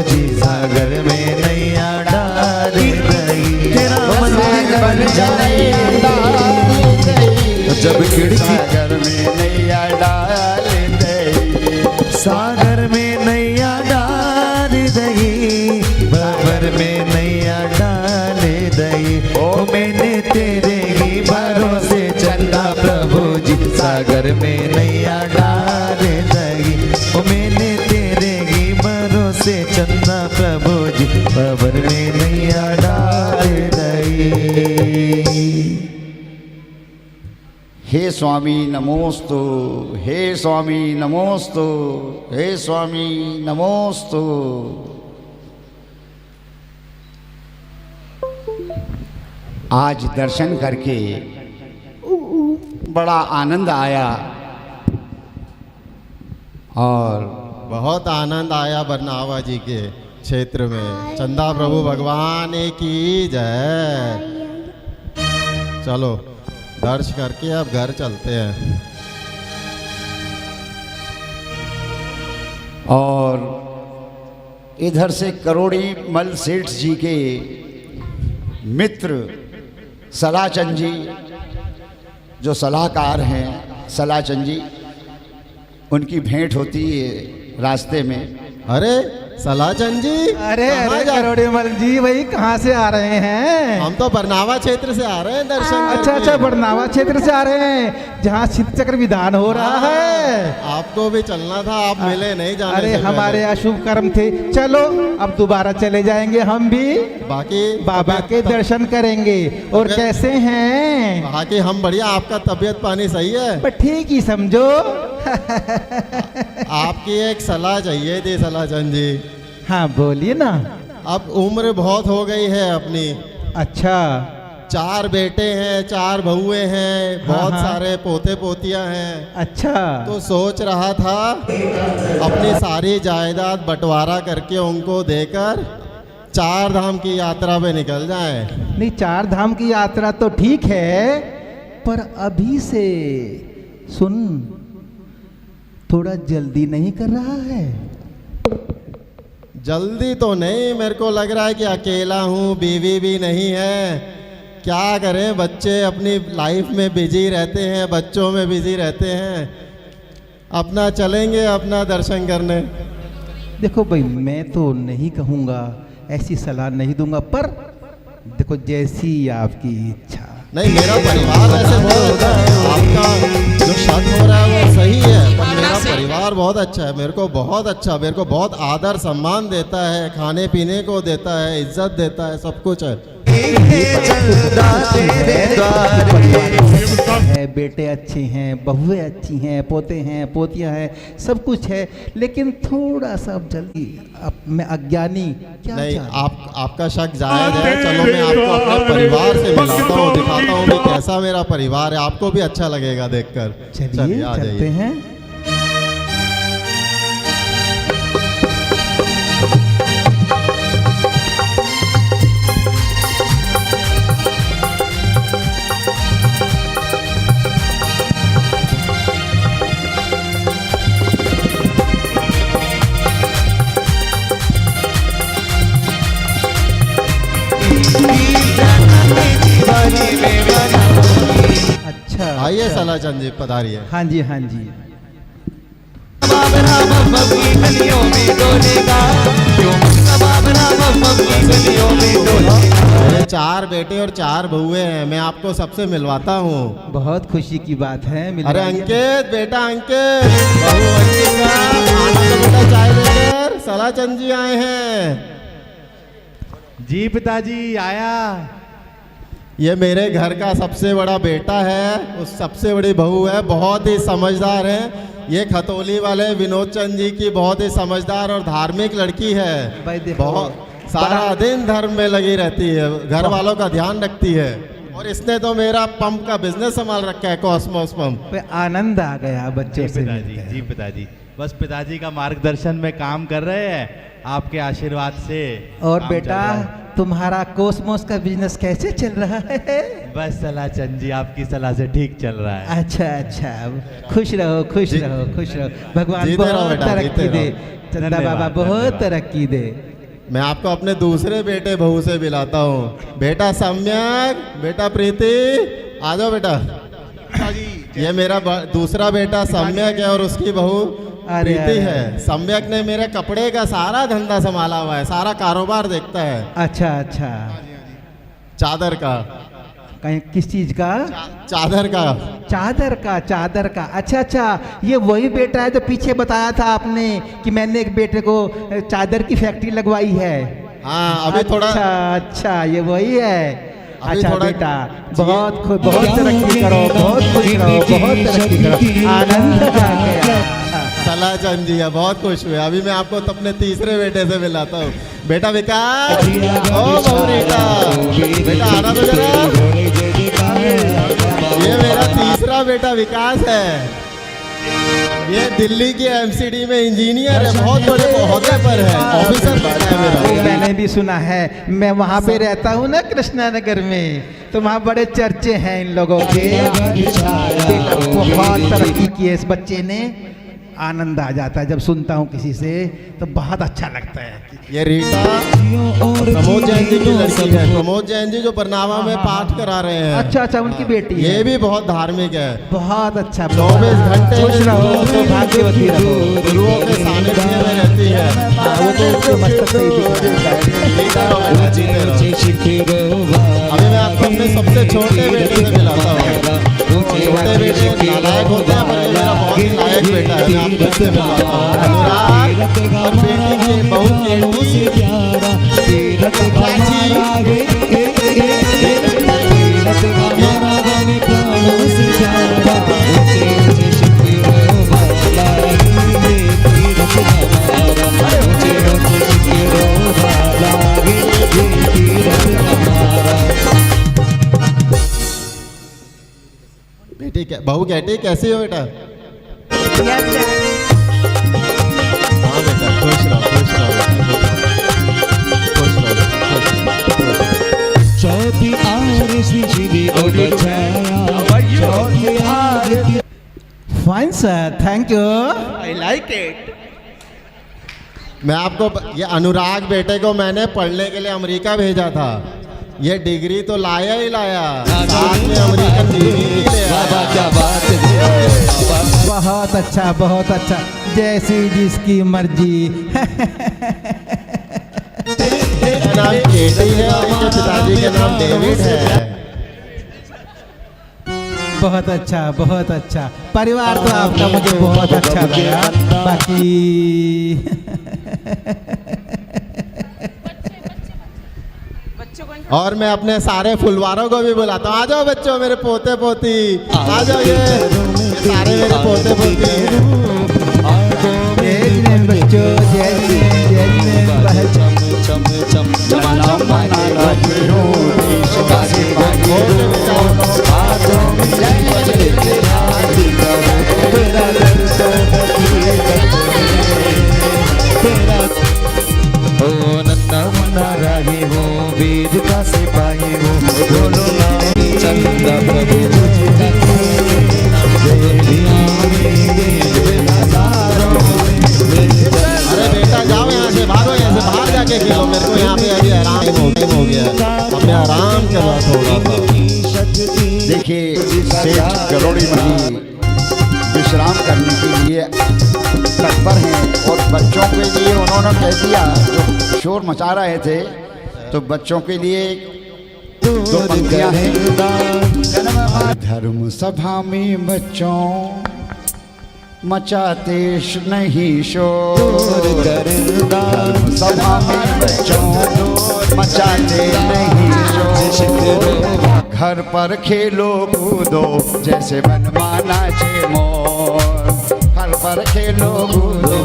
S2: जी सागर में नैया डाल गई। तेरा मंदिर बन जाए जब खिड़की
S9: सागर में नैया डाल दई,
S2: सागर में नैया डाल दई, भंवर में नैया डाल दई। ओ मैंने तेरे ही भरोसे चंदा प्रभु जी सागर में नैया डाल दई। ओ मैंने तेरे ही भरोसे चंदा प्रभु जी भंवर में नैया डाल दई।
S9: हे स्वामी नमोस्तु, हे स्वामी नमोस्तु, हे स्वामी नमोस्तु। आज दर्शन करके बड़ा आनंद आया और
S7: बहुत आनंद आया बरनावा जी के क्षेत्र में। चंदा प्रभु भगवान की जय। चलो दर्श करके अब घर चलते हैं।
S9: और इधर से करोड़ी मल सेठ जी के मित्र सलाचंद जी जो सलाहकार हैं, सलाचंद जी, उनकी भेंट होती है रास्ते में।
S7: अरे सलाचंद जी,
S3: अरे
S7: कहाँ
S3: अरे
S7: जा-
S3: करोड़ीमल जी वही कहाँ से आ रहे हैं?
S7: हम तो बरनावा क्षेत्र से आ रहे हैं दर्शन
S3: अच्छा
S7: करके।
S3: अच्छा, बरनावा क्षेत्र से आ रहे हैं जहाँ सिद्ध चक्र विधान हो रहा है।
S7: आपको भी चलना था, आप मिले नहीं जाने
S3: अरे
S7: से पहले।
S3: हमारे यहाँ शुभ कर्म थे। चलो अब दोबारा चले जाएंगे हम भी,
S7: बाकी
S3: बाबा के दर्शन करेंगे। और
S7: तबियत-
S3: कैसे हैं?
S7: बाकी हम बढ़िया। आपका तबीयत पानी सही है?
S3: पर ठीक ही समझो।
S7: आपकी एक सलाह चाहिए थी सलाचंद जी।
S3: हाँ बोलिए ना।
S7: अब उम्र बहुत हो गई है अपनी।
S3: अच्छा
S7: 4 बेटे हैं, 4 बहुए हैं, बहुत
S3: हाँ।
S7: सारे पोते पोतियां हैं।
S3: अच्छा,
S7: तो सोच रहा था अपनी सारी जायदाद बंटवारा करके उनको देकर 4 धाम की यात्रा पे निकल जाएं।
S3: नहीं 4 धाम की यात्रा तो ठीक है, पर अभी से सुन, थोड़ा जल्दी नहीं कर रहा है?
S7: जल्दी तो नहीं, मेरे को लग रहा है कि अकेला हूँ, बीवी भी नहीं है। क्या करें, बच्चे अपनी लाइफ में बिजी रहते हैं, बच्चों में बिजी रहते हैं। अपना चलेंगे अपना दर्शन करने।
S3: देखो भाई, मैं तो नहीं कहूँगा, ऐसी सलाह नहीं दूंगा, पर देखो जैसी आपकी इच्छा।
S7: नहीं, मेरा परिवार वैसे बहुत अच्छा है। आपका जो शक हो रहा है वो सही है, पर मेरा परिवार बहुत अच्छा है। मेरे को बहुत अच्छा, मेरे को बहुत आदर सम्मान देता है, खाने पीने को देता है, इज्जत देता है, सब कुछ है।
S3: है, बेटे अच्छे हैं, बहुएं अच्छी हैं, पोते हैं, पोतियां हैं, सब कुछ है, लेकिन थोड़ा सा अब जल्दी। अब मैं अज्ञानी क्या
S7: नहीं,
S3: चाहता?
S7: आपका शक जायज है। चलो मैं आपको अपने परिवार से मिलाता हूँ, दिखाता हूँ कि कैसा मेरा परिवार है। आपको भी अच्छा लगेगा देखकर।
S3: चलिए
S7: आ
S3: चलते
S7: जाइए।
S3: हैं।
S7: आइए सलाचंद जी पधारिए।
S3: हाँ जी हाँ जी।
S7: मेरे 4 बेटे और 4 बहुएं हैं, मैं आपको सबसे मिलवाता हूँ।
S3: बहुत खुशी की बात है।
S7: अरे अंकित, बेटा अंकित, बहू अंकिता, आना तो बेटा चाय लेकर। सलाचंद जी आए हैं।
S3: जी पिताजी आया।
S7: ये मेरे घर का सबसे बड़ा बेटा है, उस सबसे बड़ी बहू है, बहुत ही समझदार है। ये खतौली वाले विनोद चंद जी की बहुत ही समझदार और धार्मिक लड़की है।
S3: भाई देखो,
S7: बहुत सारा दिन धर्म में लगी रहती है, घर वालों का ध्यान रखती है। और इसने तो मेरा पंप का बिजनेस संभाल रखा है, कॉस्मोस पंप।
S3: पे आनंद आ गया बच्चों से
S10: पिताजी। जी पिताजी, बस पिताजी का मार्गदर्शन में काम कर रहे हैं, आपके आशीर्वाद से।
S3: और
S10: काम
S3: बेटा
S10: चल रहा है।
S3: तुम्हारा कोसमोस का बिजनेस कैसे चल रहा है?
S10: बस सलाचंद जी आपकी सलाह से ठीक चल रहा है।
S3: अच्छा अच्छा, खुश रहो खुश रहो खुश रहो। भगवान
S7: जीते रहो
S3: बहुत
S7: बेटा,
S3: तरक्की
S7: जीते
S3: दे,
S7: रहो।
S3: चंदा
S10: धन्यवाद,
S3: बाबा बहुत
S10: धन्यवाद।
S3: तरक्की दे।
S7: मैं आपको अपने दूसरे बेटे बहू से मिलाता हूँ। बेटा सम्यक, बेटा प्रीति, आ जाओ बेटा। ये मेरा दूसरा बेटा सम्यक है और उसकी बहू
S3: अरे,
S7: प्रीति
S3: अरे,
S7: है। सम्यक ने मेरे कपड़े का सारा धंधा संभाला हुआ है, सारा कारोबार देखता है।
S3: अच्छा अच्छा,
S7: चादर का,
S3: कहीं किस चीज का?
S7: चादर का।
S3: चादर का, चादर का। अच्छा अच्छा, ये वही बेटा है जो पीछे बताया था आपने कि मैंने एक बेटे को चादर की फैक्ट्री लगवाई है।
S7: हाँ, अभी थोड़ा
S3: अच्छा अच्छा, ये वही है।
S7: अभी
S3: अच्छा
S7: थोड़ा
S3: बेटा, बहुत तरक्की करो, बहुत खुश रहो, बहुत तरक्की करो। आनंद आ गया।
S7: सलाचंद जी बहुत खुश हुए। अभी मैं आपको तो अपने तीसरे बेटे से मिलाता हूँ। बेटा विकास, ओ बहू रीटा, बेटा आना तो जरा। ये मेरा तीसरा बेटा विकास है। ये दिल्ली के एमसीडी में इंजीनियर है, बहुत बड़े ओहदे पर है, ऑफिसर बेटा है मेरा।
S3: मैंने भी सुना है, मैं वहाँ पे रहता हूँ ना कृष्णा नगर में, तो वहाँ बड़े चर्चे हैं इन लोगों के। बेटा बहुत तरक्की की है इस बच्चे ने। आनंद आ जाता है जब सुनता हूँ किसी से, तो बहुत अच्छा लगता है।
S7: ये रीटा प्रमोद जैन जी की लड़की है। प्रमोद जैन जी जो बरनावा में पाठ करा रहे हैं।
S3: अच्छा अच्छा, उनकी बेटी है।
S7: ये भी बहुत धार्मिक है।
S3: बहुत अच्छा।
S7: 24 घंटे
S3: खुश रहो, तो भाग्यवती रहो।
S7: गुरुओं के सानिध्य में रहती है।
S3: वो तो उसके मस्तक से ही दिख रहा है।
S7: अभी मैं आपको अपने सबसे छोटे बेटे से मिलाता हूँ। छोटे बेटे नालायक होते हैं, पर ये मेरा बहुत ही लायक बेटा है। मैं आपको इससे मिलाता हूँ। अनुराग और बेटी की बहू बेटी बहू कहती कैसी हो बेटा? हाँ बेटा, खुश रहो खुश रहो खुश रहो।
S3: Fine sir, thank you, I like it.
S7: मैं आपको ये अनुराग बेटे को मैंने पढ़ने के लिए अमेरिका भेजा था। ये डिग्री तो लाया ही लाया, साथ में अमेरिकन डिग्री भी ले आया।
S2: क्या बात है।
S3: बहुत अच्छा बहुत अच्छा, जैसी जिसकी मर्जी।
S7: मेरा नाम केटी है और इनके पिताजी का नाम डेविड है।
S3: बहुत अच्छा बहुत अच्छा, परिवार तो आपका मुझे बहुत अच्छा लगा। बाकी
S7: और मैं अपने सारे फुलवारों को भी बुलाता हूँ। आ जाओ बच्चों, मेरे पोते पोती आ जाओ। ये सारे मेरे पोते पोती।
S3: जय जिनेंद्र बच्चों, जय जिनेंद्र, जय जिनेंद्र।
S2: वेद का सिपाही हो, बोलो नाम चंदा प्रभु।
S7: अरे बेटा जाओ यहाँ से, भागो यहाँ से, बाहर जाके खेलो। मेरे को यहाँ पे अभी आराम हो गया, अब मैं आराम कर रहा थोड़ा सा।
S9: देखिए सेठ करोड़ी मणि विश्राम करने के लिए तत्पर हैं और बच्चों के लिए उन्होंने कह दिया, जो शोर मचा रहे थे तो बच्चों के लिए दो पंक्तियां हैं। धर्म सभा में बच्चों मचाते नहीं शोर, धर्म सभा में बच्चों मचाते नहीं शोर, घर पर खेलो कूदो जैसे मनमाना चे मोर, घर पर खेलो कूदो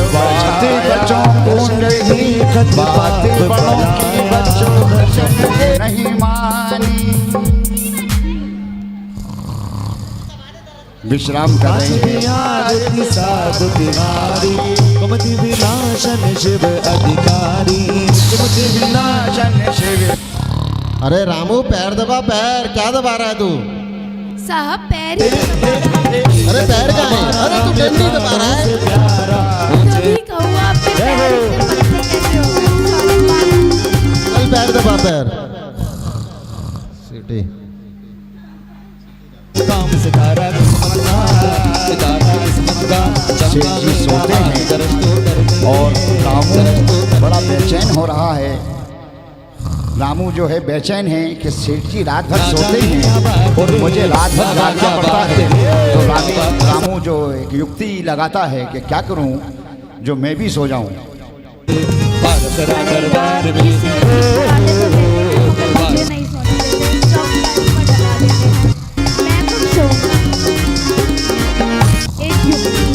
S9: बातें बच्चों को नहीं, बातें बड़ों की बच्चों नहीं मानी। विश्राम कर रहे हैं।
S2: साधु बिहारी कुमति विनाशन शिव अधिकारी, कुमति विनाशन शिव।
S7: अरे रामू पैर दबा, पैर क्या दबा रहा है तू?
S8: साहब पैर ही दबा रहा है।
S7: अरे पैर का है, अरे तू डंडी दबा रहा है।
S8: तभी कहूँ आपके पैर से पत्ते कैसे हो गए?
S7: चल पैर दबा, पैर सीटी।
S2: काम सितारा
S9: सेठ जी सोते हैं और रामू बड़ा बेचैन हो रहा है। रामू जो है बेचैन है कि सेठ जी रात भर सोते हैं और मुझे रात भर जागना पड़ता है। तो रामू जो एक युक्ति लगाता है कि क्या करूं जो मैं भी सो जाऊं।
S8: मुझे नहीं सोने देते, चौकी पर डरा देते हैं। मैं तो सोऊंगा। एक युक्ति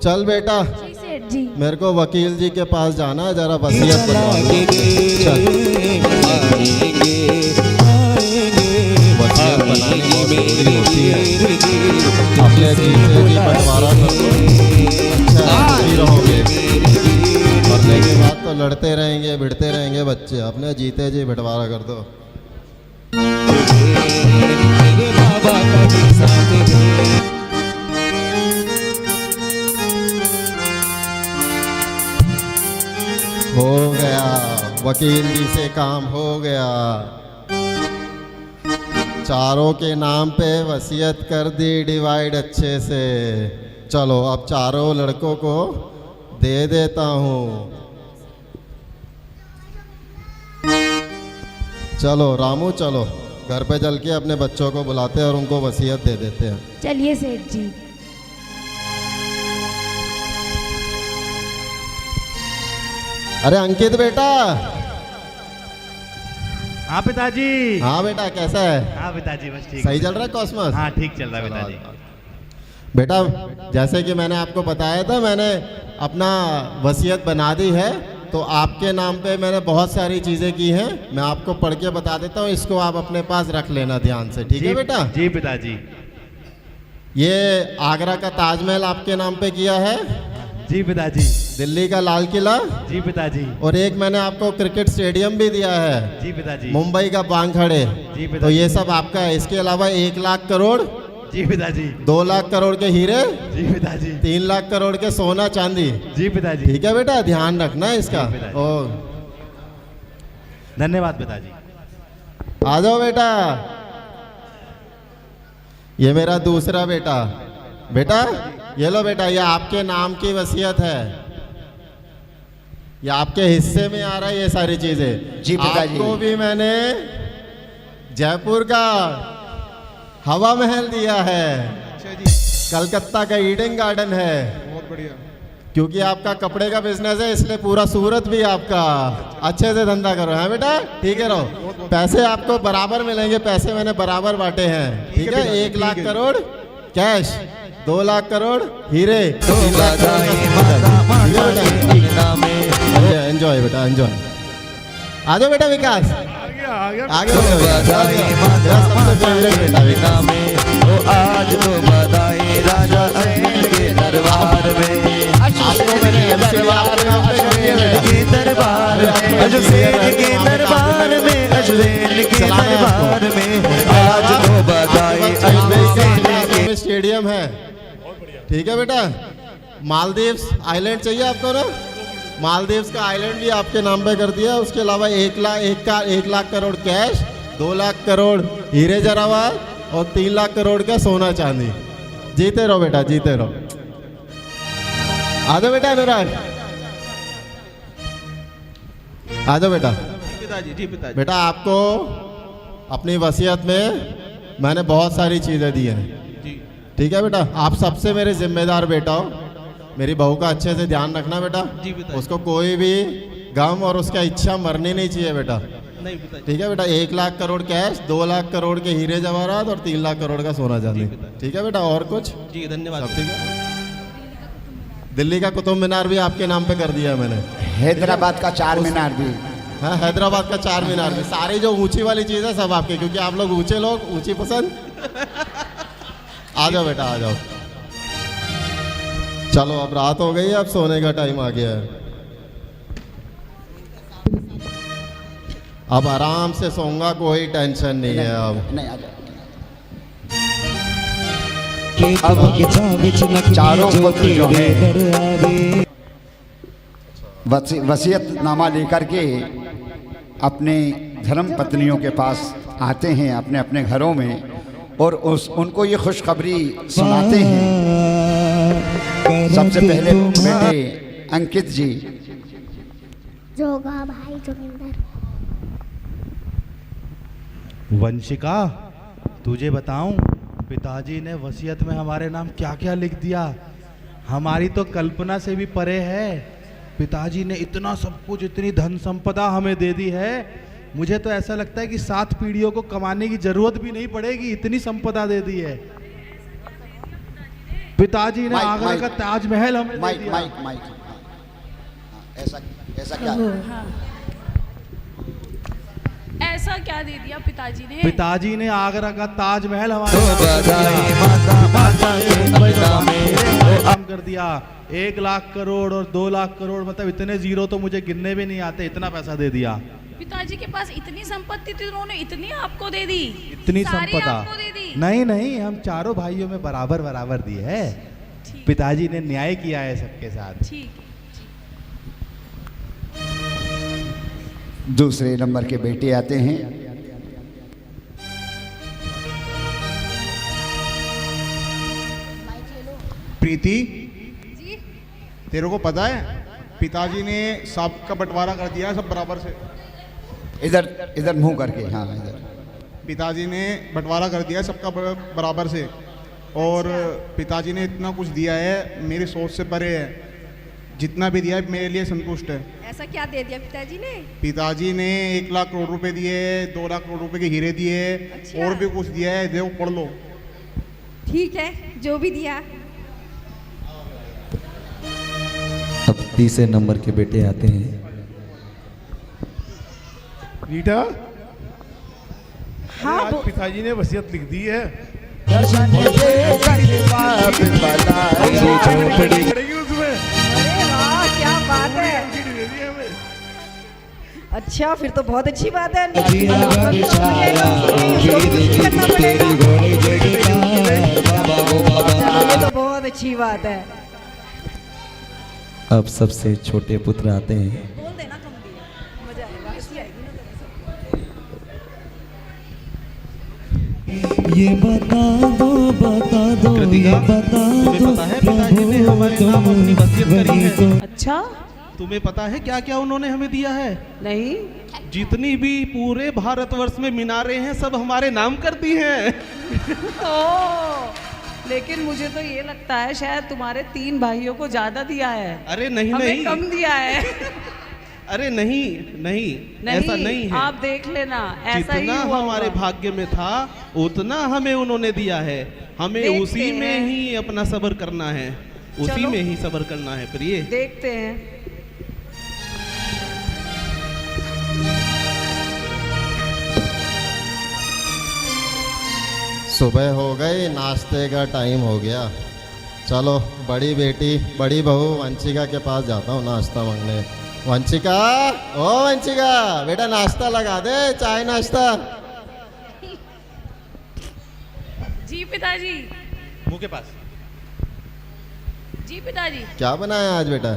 S7: चल बेटा,
S8: जी सेठ जी।
S7: मेरे को वकील जी के पास जाना है, जरा वसीयत बनवा लो। चल। वसीयत बनानी बहुत जरूरी होती है। अपने जीते जी बंटवारा कर दो, अच्छा खुशी रहोगे। मरने के बाद तो लड़ते रहेंगे, भिड़ते रहेंगे बच्चे। अपने जीते जी बंटवारा कर दो। हो गया, वकील जी से काम हो गया। चारों के नाम पे वसीयत कर दी डिवाइड अच्छे से। चलो अब चारों लड़कों को दे देता हूँ। चलो रामू, चलो घर पे चल के अपने बच्चों को बुलाते हैं और उनको वसीयत दे देते हैं।
S8: चलिए सेठ जी।
S7: अरे अंकित बेटा।
S10: हाँ पिताजी।
S7: हाँ बेटा, कैसा है?
S10: हाँ पिताजी बस ठीक।
S7: सही चल रहा है कॉस्मस?
S10: हाँ ठीक चल रहा है पिताजी।
S7: बेटा जैसे कि मैंने आपको बताया था, मैंने अपना वसीयत बना दी है। तो आपके नाम पे मैंने बहुत सारी चीज़ें की हैं। मैं आपको पढ़ के बता देता हूँ, इसको आप अपने पास रख लेना ध्यान से, ठीक है बेटा?
S10: जी पिताजी।
S7: ये आगरा का ताजमहल आपके नाम पे किया है।
S10: जी पिताजी।
S7: दिल्ली का लाल किला।
S10: जी पिताजी।
S7: और एक मैंने आपको क्रिकेट स्टेडियम भी दिया है।
S10: जी पिताजी।
S7: मुंबई का वानखेड़े।
S10: जी पिताजी।
S7: तो ये सब आपका है। इसके अलावा 1 लाख करोड़।
S10: जी पिताजी।
S7: 2 लाख करोड़ के हीरे।
S10: जी पिताजी।
S7: 3 लाख करोड़ के सोना चांदी।
S10: जी पिताजी।
S7: ठीक है बेटा, ध्यान रखना है इसका। ओ
S10: धन्यवाद पिताजी।
S7: आ जाओ बेटा। ये मेरा दूसरा बेटा। बेटा ये लो बेटा, ये आपके नाम की वसीयत है। ये आपके हिस्से में आ रहा है ये सारी चीजें।
S9: जी पिताजी।
S7: आपको भी मैंने जयपुर का हवा महल दिया है। कलकत्ता का ईडन गार्डन है।
S3: बहुत बढ़िया।
S7: क्योंकि आपका कपड़े का बिजनेस है, इसलिए पूरा सूरत भी आपका। अच्छे से धंधा करो, है बेटा? ठीक है रहो। पैसे आपको बराबर मिलेंगे, पैसे मैंने बराबर बांटे हैं। ठीक है? 1 लाख करोड़ कैश, 2 लाख करोड़ हीरे, 3 लाख एंजॉय बेटा, एंजॉय। आ जाओ बेटा विकास, आगे
S2: आज तो बधाई राजा
S7: ठीक है बेटा। मालदीव्स आइलैंड चाहिए आपको ना, मालदीव्स का आइलैंड भी आपके नाम पे कर दिया। उसके अलावा 1 लाख करोड़ कैश, 2 लाख करोड़ हीरे जवाहरात और 3 लाख करोड़ का सोना चांदी। जीते रहो बेटा, जीते रहो। आ जाओ बेटा अनुराग, आ जाओ बेटा।
S3: पिताजी जी पिताजी।
S7: बेटा आपको अपनी वसीयत में मैंने बहुत सारी चीज़ें दी हैं, ठीक है बेटा। आप सबसे मेरे जिम्मेदार बेटा हो, मेरी बहू का अच्छे से ध्यान रखना बेटा।
S3: जी पिताजी।
S7: उसको कोई भी गम और उसका इच्छा मरनी नहीं चाहिए बेटा,
S3: नहीं पिताजी।
S7: ठीक है बेटा। 1 लाख करोड़ कैश, 2 लाख करोड़ के हीरे जवाहरात और 3 लाख करोड़ का सोना चांदी, ठीक है बेटा। और कुछ?
S3: जी धन्यवाद।
S7: सब ठीक है। दिल्ली का कुतुब मीनार भी आपके नाम पे कर दिया मैंने।
S9: हैदराबाद का 4 मीनार भी।
S7: हाँ, हैदराबाद का 4 मीनार भी। सारी जो ऊंची वाली चीज़ है सब आपके, क्योंकि आप लोग ऊंचे लोग, ऊंची पसंद। आ जाओ बेटा, आ जाओ। चलो अब रात हो गई है, अब सोने का टाइम आ गया है। अब आराम से सोऊंगा, कोई टेंशन नहीं है अब।
S9: नहीं आ जाओ। अब चारों पुत्र जो है वसीयतनामा लेकर के अपने धर्म पत्नियों के पास आते हैं अपने अपने घरों में, और उनको ये खुशखबरी सुनाते हैं। सबसे पहले बेटे अंकित जी।
S8: जोगा भाई जोगिंदर।
S10: वंशिका, तुझे बताऊं, पिताजी ने वसीयत में हमारे नाम क्या क्या लिख दिया, हमारी तो कल्पना से भी परे है। पिताजी ने इतना सब कुछ, इतनी धन संपदा हमें दे दी है, मुझे तो ऐसा लगता है कि 7 पीढ़ियों को कमाने की जरूरत भी नहीं पड़ेगी, इतनी संपदा दे दी है। पिताजी ने आगरा का ताजमहल हमें दे दिया।
S9: ऐसा क्या?
S8: ऐसा क्या दे दिया पिताजी ने?
S10: पिताजी ने आगरा का ताजमहल हमारे नाम कर दिया। 1 लाख करोड़ और 2 लाख करोड़, मतलब इतने जीरो तो मुझे गिनने भी नहीं आते, इतना पैसा दे दिया।
S8: पिताजी के पास इतनी संपत्ति थी, उन्होंने इतनी आपको दे दी?
S10: इतनी
S8: सारी
S10: संपदा
S8: आपको दे दी?
S10: नहीं नहीं, हम चारों भाइयों में बराबर बराबर दी है। पिताजी ने न्याय किया है सबके साथ।
S8: ठीक।
S9: दूसरे नंबर के बेटे आते हैं।
S11: प्रीति जी, तेरे को पता है पिताजी ने सब का बंटवारा कर दिया, सब बराबर से।
S9: इधर इधर मुंह करके, हाँ इधर।
S11: पिताजी ने बंटवारा कर दिया सबका बराबर से, और पिताजी ने इतना कुछ दिया है, मेरी सोच से परे है। जितना भी दिया है मेरे लिए संतुष्ट है।
S8: ऐसा क्या दे दिया पिताजी ने?
S11: पिताजी ने 1 लाख करोड़ रुपए दिए, 2 लाख करोड़ रुपए के हीरे दिए। अच्छा। और भी कुछ दिया है, देखो पढ़ लो।
S8: ठीक है, जो भी दिया।
S2: अब तीसरे नंबर के बेटे आते हैं।
S6: रीटा,
S8: हाँ,
S6: आज पिताजी ने वसीयत लिख दी है। उसमें
S12: अरे वाह, क्या बात है। अच्छा, फिर तो बहुत अच्छी बात है। ये तो बहुत अच्छी बात है।
S2: अब सबसे छोटे पुत्र आते हैं।
S12: बोल देना, कम दिया, मजा आएगा, हंसी आएगी ना।
S2: ये बता दो
S3: कृतिका, तुम्हें पता है पिताजी ने हमारे नाम अपनी वसीयत करी है?
S12: अच्छा,
S3: तुम्हें पता है क्या क्या उन्होंने हमें दिया है?
S12: नहीं।
S3: जितनी भी पूरे भारतवर्ष में मीनारें हैं, सब हमारे नाम कर दी हैं।
S12: लेकिन मुझे तो ये लगता है शायद तुम्हारे 3 भाइयों को ज्यादा दिया है।
S3: अरे नहीं
S12: हमें
S3: नहीं,
S12: कम दिया है।
S3: अरे नहीं नहीं, ऐसा नहीं है।
S12: आप देख लेना, ऐसा ही
S3: जितना
S12: हुआ
S3: हमारे
S12: होगा।
S3: भाग्य में था उतना हमें उन्होंने दिया है। हमें
S12: देखते
S3: उसी में
S12: हैं।
S3: ही अपना सब्र करना है, उसी
S12: चलो।
S3: में ही सब्र करना है प्रिय।
S12: देखते हैं।
S7: सुबह हो गई, नाश्ते का टाइम हो गया। चलो बड़ी बेटी, बड़ी बहू वंशिका के पास जाता हूँ नाश्ता मांगने। वंशिका, ओ वंशिका, बेटा नाश्ता लगा दे, चाय नाश्ता।
S8: जी पिताजी।
S10: मुंह के पास।
S12: जी पिताजी।
S7: क्या बनाया आज बेटा?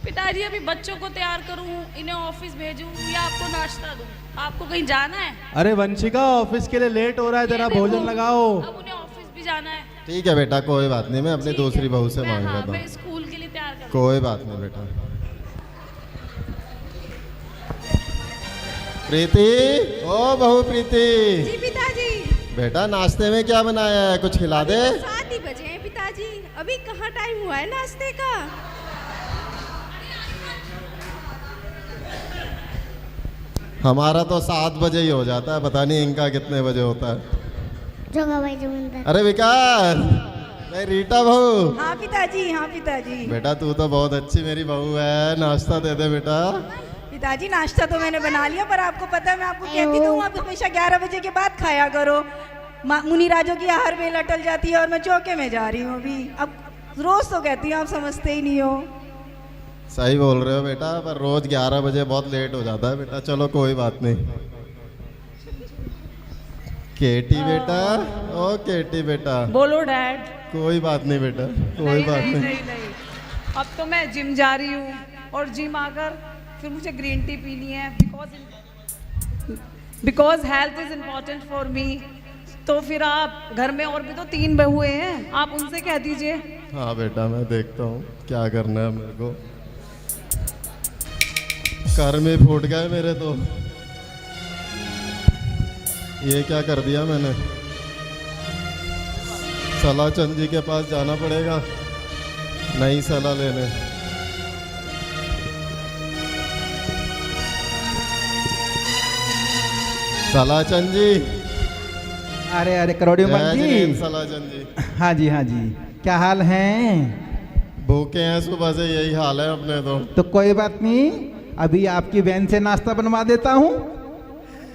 S12: पिताजी अभी बच्चों को तैयार करूं, इन्हें ऑफिस भेजूं या आपको नाश्ता दूं? आपको कहीं जाना है?
S10: अरे वंशिका, ऑफिस के लिए लेट हो रहा है, जरा भोजन लगाओ।
S12: अब उन्हें ऑफिस भी जाना है।
S7: ठीक है बेटा, कोई बात नहीं, मैं अपनी दूसरी बहू से मांग
S12: हाँ,
S7: लेता
S12: मैं
S7: हूँ।
S12: स्कूल के लिए तैयार कर।
S7: कोई बात नहीं बेटा। प्रीति, ओ बहू प्रीति।
S8: जी पिताजी।
S7: बेटा नाश्ते में क्या बनाया है, कुछ खिला दे।
S8: 7 ही बजे हैं पिताजी, अभी कहाँ टाइम हुआ है नाश्ते का।
S7: हमारा तो 7 बजे ही हो जाता है, पता नहीं इनका कितने बजे होता है। अरे विकास, मैं रीटा बहू।
S8: हाँ पिताजी, हाँ पिताजी।
S7: बेटा तू तो बहुत अच्छी मेरी बहू है, नाश्ता दे दे बेटा।
S8: पिताजी नाश्ता तो मैंने बना लिया, पर आपको पता है मैं आपको कहती तो हूँ आप हमेशा 11 बजे के बाद खाया करो। मुनि राजों की आहार बेल अटल जाती है और मैं चौके में जा रही हूँ अभी। अब रोज तो कहती हूँ, आप समझते ही नहीं हो।
S7: सही बोल रहे हो बेटा, पर रोज 11 बजे बहुत लेट हो जाता है बेटा। चलो कोई बात नहीं। केटी बेटा, ओ केटी बेटा।
S12: बोलो डैड।
S7: कोई बात नहीं बेटा, कोई बात नहीं।
S12: अब तो मैं जिम जा रही हूँ और जिम आकर फिर मुझे ग्रीन टी पीनी है, because health is important for me. तो फिर आप घर में और भी तो 3 बहुएं हैं, आप उनसे कह दीजिए।
S7: हाँ बेटा, मैं देखता हूँ क्या करना है मेरे को। कर में फूट गए मेरे तो। ये क्या कर दिया मैंने। सलाह चंद जी के पास जाना पड़ेगा नई सलाह लेने। सलाह चंद जी।
S3: अरे अरे करोड़ी
S7: जय
S3: मन जी।
S7: जिनेंद्र सलाह चंद जी।
S3: हाँ जी, हाँ जी, क्या हाल हैं?
S7: भूखे हैं सुबह से, यही हाल है अपने
S3: तो कोई बात नहीं, अभी आपकी बहन से नाश्ता बनवा देता हूँ।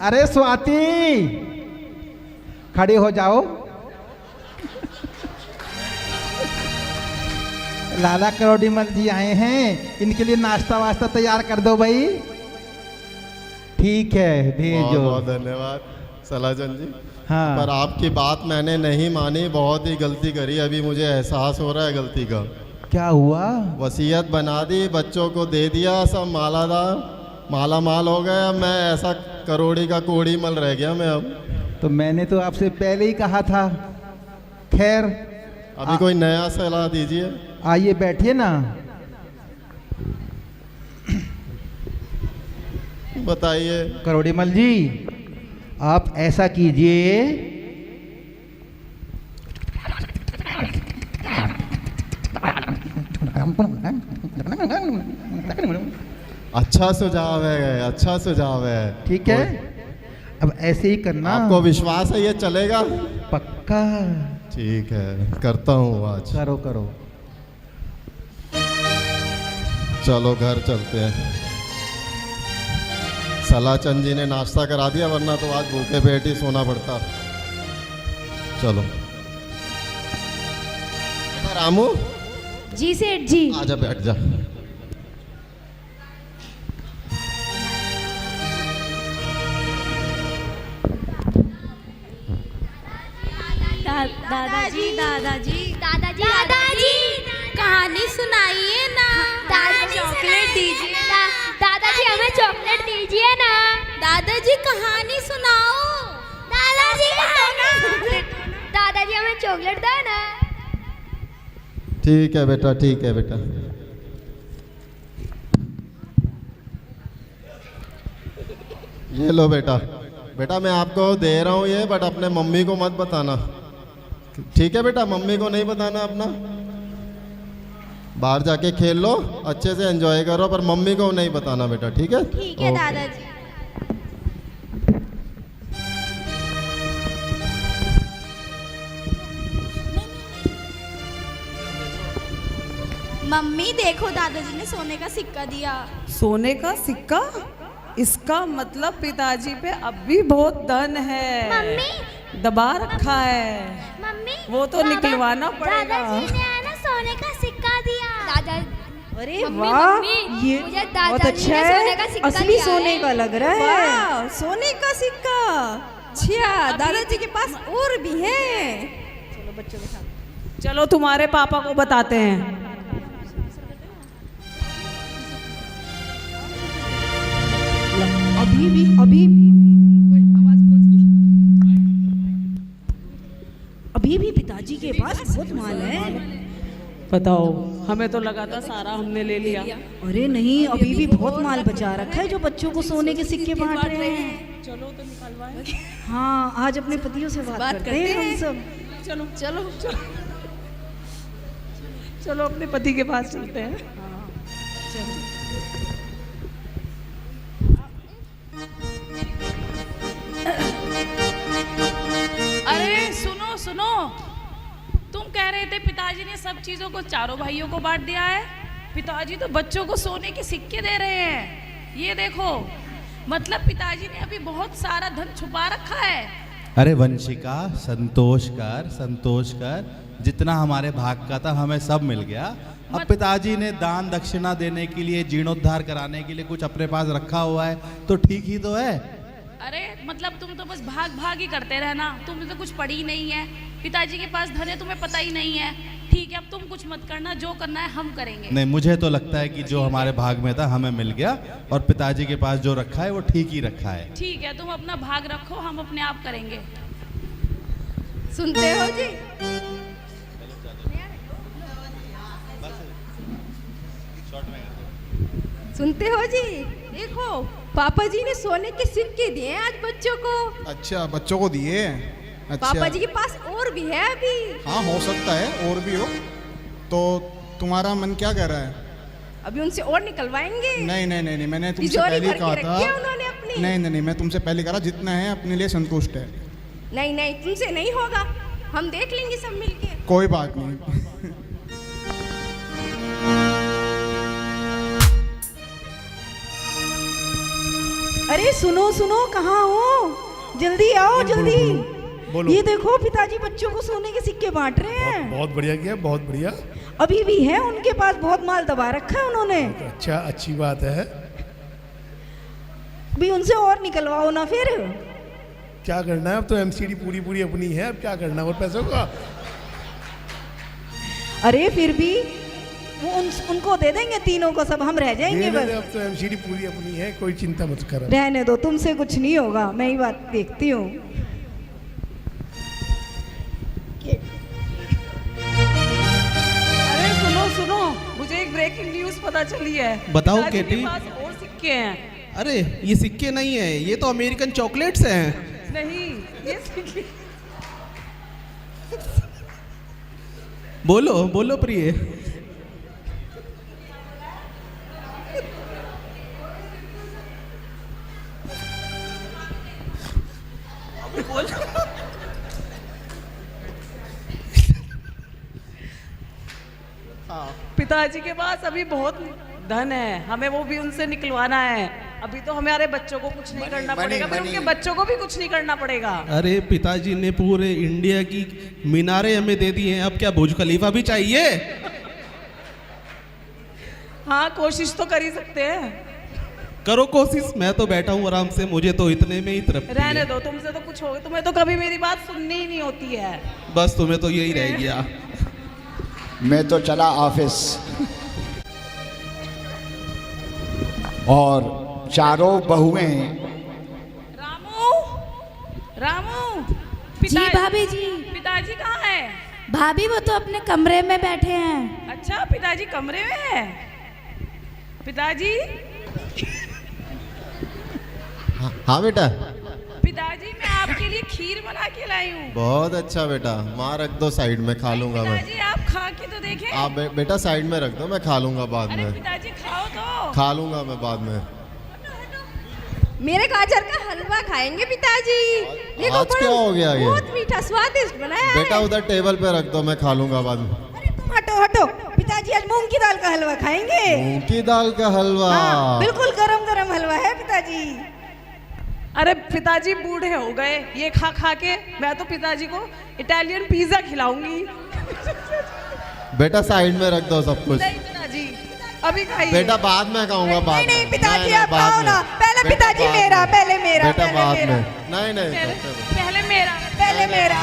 S3: अरे स्वाति, खड़ी हो जाओ। लाला करोड़ीमल जी आए हैं, इनके लिए नाश्ता वास्ता तैयार कर दो भाई। ठीक है, भेजो।
S7: बहुत बहुत धन्यवाद सलाहचंद जी।
S3: हाँ।
S7: पर आपकी बात मैंने नहीं मानी, बहुत ही गलती करी। अभी मुझे एहसास हो रहा है गलती का।
S3: क्या हुआ?
S7: वसीयत बना दी, बच्चों को दे दिया, सब माला माल हो गए। अब मैं ऐसा करोड़ी का कोड़ी मल रह गया मैं अब।
S3: तो मैंने तो आपसे पहले ही कहा था। खैर,
S7: अभी कोई नया सलाह दीजिए।
S3: आइए बैठिए ना।
S7: बताइए।
S3: करोड़ीमल जी, आप ऐसा कीजिए,
S7: अच्छा सुझाव है, अच्छा सुझाव है।
S3: ठीक है, अब ऐसे ही करना।
S7: आपको विश्वास है ये चलेगा?
S3: पक्का।
S7: ठीक है, करता हूँ आज।
S3: करो करो।
S7: चलो घर चलते हैं। सलाहचंद जी ने नाश्ता करा दिया, वरना तो आज भूखे पेट ही सोना पड़ता। चलो रामू।
S8: जी सेठ जी।
S7: आजा बैठ जा।
S8: दादाजी दादाजी दादाजी दादाजी कहानी सुनाइए ना। दादाजी चॉकलेट दीजिए। दादाजी हमें चॉकलेट दीजिए ना। दादाजी कहानी सुनाओ। दादाजी दादाजी हमें चॉकलेट दो ना।
S7: ठीक है बेटा, ठीक है बेटा। ये लो बेटा। बेटा मैं आपको दे रहा हूँ ये, बट अपने मम्मी को मत बताना। ठीक है बेटा, मम्मी को नहीं बताना अपना। बाहर जाके खेल लो, अच्छे से एंजॉय करो, पर मम्मी को नहीं बताना बेटा। ठीक है?
S8: ठीक है दादाजी। मम्मी देखो, दादाजी ने सोने का सिक्का दिया।
S12: सोने का सिक्का? इसका मतलब पिताजी पे अब भी बहुत धन है।
S8: मम्मी
S12: दबा रखा है।
S8: मम्मी
S12: वो तो निकलवाना पड़ेगा।
S8: दादाजी ने है ना सोने का सिक्का दिया। दादा
S12: अरे
S8: वाह, ये बहुत अच्छा है। असली सोने का लग रहा है।
S12: वाह, सोने का सिक्का। अच्छा, दादाजी के पास और भी है। चलो बच्चों के साथ। चलो तुम्हारे पापा को बताते हैं।
S13: अभी भी पिताजी के पास बहुत माल है।
S12: बताओ, हमें तो लगा था सारा हमने ले लिया।
S13: अरे नहीं, अभी भी बहुत माल बचा रखा है जो बच्चों को सोने के सिक्के बांट रहे हैं।
S12: चलो तो निकलवाएं।
S13: हाँ, आज अपने पतियों से बात करते हैं हम सब।
S12: चलो चलो चलो चलो अपने पति के पास चलते हैं।
S13: चलो।
S12: अरे सुनो सुनो, तुम कह रहे थे पिताजी ने सब चीजों को चारों भाइयों को बांट दिया है। पिताजी तो बच्चों को सोने के सिक्के दे रहे हैं। ये देखो, मतलब पिताजी ने अभी बहुत सारा धन छुपा रखा है।
S10: अरे वंशिका, संतोष कर, जितना हमारे भाग का था हमें सब मिल गया। अब पिताजी ने दान दक्षिणा देने के लिए, जीर्णोद्धार कराने के लिए कुछ अपने पास रखा हुआ है, तो ठीक ही तो है।
S12: अरे मतलब तुम तो बस भाग भाग ही करते रहना, तुमने तो कुछ पढ़ी नहीं है। पिताजी के पास धन है, तुम्हें पता ही नहीं है। ठीक है, अब तुम कुछ मत करना, जो करना है हम करेंगे।
S10: नहीं, मुझे तो लगता है कि जो हमारे भाग में था हमें मिल गया, और पिताजी के पास जो रखा है वो ठीक ही रखा है।
S12: ठीक है, तुम अपना भाग रखो, हम अपने आप करेंगे।
S8: सुनते हो जी? सुनते हो जी? देखो, पापा जी ने सोने के सिक्के दिए हैं आज बच्चों को।
S11: अच्छा, बच्चों को दिए? अच्छा।
S8: पापा जी के पास और भी है अभी।
S11: हाँ, हो सकता है और भी हो। तो तुम्हारा मन क्या कह रहा है?
S8: अभी उनसे और निकलवाएंगे।
S11: नहीं नहीं नहीं, मैंने तुमसे पहले कहा था।
S8: उन्होंने अपनी।
S11: नहीं, मैं तुमसे पहले कहा जितना है अपने लिए संतुष्ट है।
S8: नहीं, तुमसे नहीं होगा, हम देख लेंगे सब मिलके।
S11: कोई बात नहीं।
S13: अरे सुनो सुनो, कहाँ हो? जल्दी आओ, जल्दी।
S6: बोलो।
S13: ये देखो, पिताजी बच्चों को सोने के सिक्के बांट रहे हैं।
S6: बहुत बढ़िया किया, बहुत बढ़िया।
S13: अभी भी है उनके पास, बहुत माल दबा रखा है उन्होंने।
S6: अच्छा, अच्छी बात है।
S13: भी उनसे और निकलवाओ ना फिर।
S6: क्या करना है, अब तो एमसीडी पूरी अपनी है, अब क्या करना है और पैसों का?
S13: अरे फिर भी वो उनको दे देंगे, तीनों को, सब हम रह जाएंगे बस।
S6: अब तो एमसीडी पूरी अपनी है, कोई चिंता मत करो।
S13: रहने दो, तुमसे कुछ नहीं होगा, मैं ही बात देखती हूँ।
S12: अरे सुनो सुनो, मुझे एक ब्रेकिंग न्यूज पता चली है।
S3: बताओ
S12: पिताजी के
S3: केटी।
S12: पास और सिक्के हैं।
S3: अरे ये सिक्के नहीं है, ये तो अमेरिकन चॉकलेट्स हैं।
S12: नहीं, ये सिक्के।
S3: बोलो बोलो प्रिय।
S12: पिताजी के पास अभी बहुत धन है, हमें वो भी उनसे निकलवाना है। अभी तो हमारे बच्चों को कुछ नहीं करना पड़ेगा, फिर उनके बच्चों को भी कुछ नहीं करना पड़ेगा।
S3: अरे पिताजी ने पूरे इंडिया की मीनारें हमें दे दी हैं, अब क्या बुर्ज खलीफा भी चाहिए?
S12: हाँ, कोशिश तो कर ही सकते हैं।
S3: करो कोशिश, मैं तो बैठा हूँ आराम से, मुझे तो इतने में ही तृप्ति है।
S12: रहने दो, तुमसे तो कुछ होगा, तुम्हें तो कभी मेरी बात सुननी ही नहीं होती है।
S3: बस तुम्हें तो यही रह गया।
S9: मैं तो चला ऑफिस, और चारों बहुएं।
S12: रामू, रामू।
S8: जी भाभी जी।
S12: पिताजी कहाँ है?
S8: भाभी वो तो अपने कमरे में बैठे हैं।
S12: अच्छा, पिताजी कमरे में है। पिताजी।
S7: हाँ बेटा।
S12: पिताजी, मैं आपके लिए खीर बना के लाई हूँ।
S7: बहुत अच्छा बेटा, माँ रख दो साइड में, खा लूंगा मैं।
S12: पिताजी आप खा के तो देखें।
S7: आप बेटा साइड में रख दो, मैं खा लूंगा बाद
S12: अरे
S7: में।
S12: पिताजी खाओ तो।
S7: खा लूंगा मैं बाद में।
S8: मेरे गाजर का हलवा खाएंगे पिताजी। देखो,
S7: आज क्या हो गया ये?
S8: बहुत मीठा स्वादिष्ट बनाया है।
S7: बेटा उधर टेबल पे रख दो, मैं खा लूंगा बाद में।
S13: अरे तुम हटो हटो, पिताजी आज मूंग की दाल का हलवा खाएंगे।
S7: मूंग की दाल का हलवा?
S13: हाँ, बिल्कुल गरम गरम हलवा है पिताजी।
S12: अरे पिताजी बूढ़े हो गए, ये खा खा के। मैं तो पिताजी को इटालियन पिज्जा खिलाऊंगी।
S7: बेटा साइड में रख दो सब कुछ।
S12: नहीं पिताजी, अभी खाइए।
S7: बेटा बाद में खाऊंगा, बाद में।
S13: नहीं पिताजी, आप
S7: बाद
S13: खाओ
S7: में।
S13: ना, पहले
S7: बेटा
S13: पिताजी
S7: बाद
S13: मेरा,
S7: में।
S13: पहले मेरा,
S7: बेटा
S13: पहले
S7: बाद
S13: मेरा।
S7: में। नहीं
S12: पहले मेरा।
S13: पहले मेरा,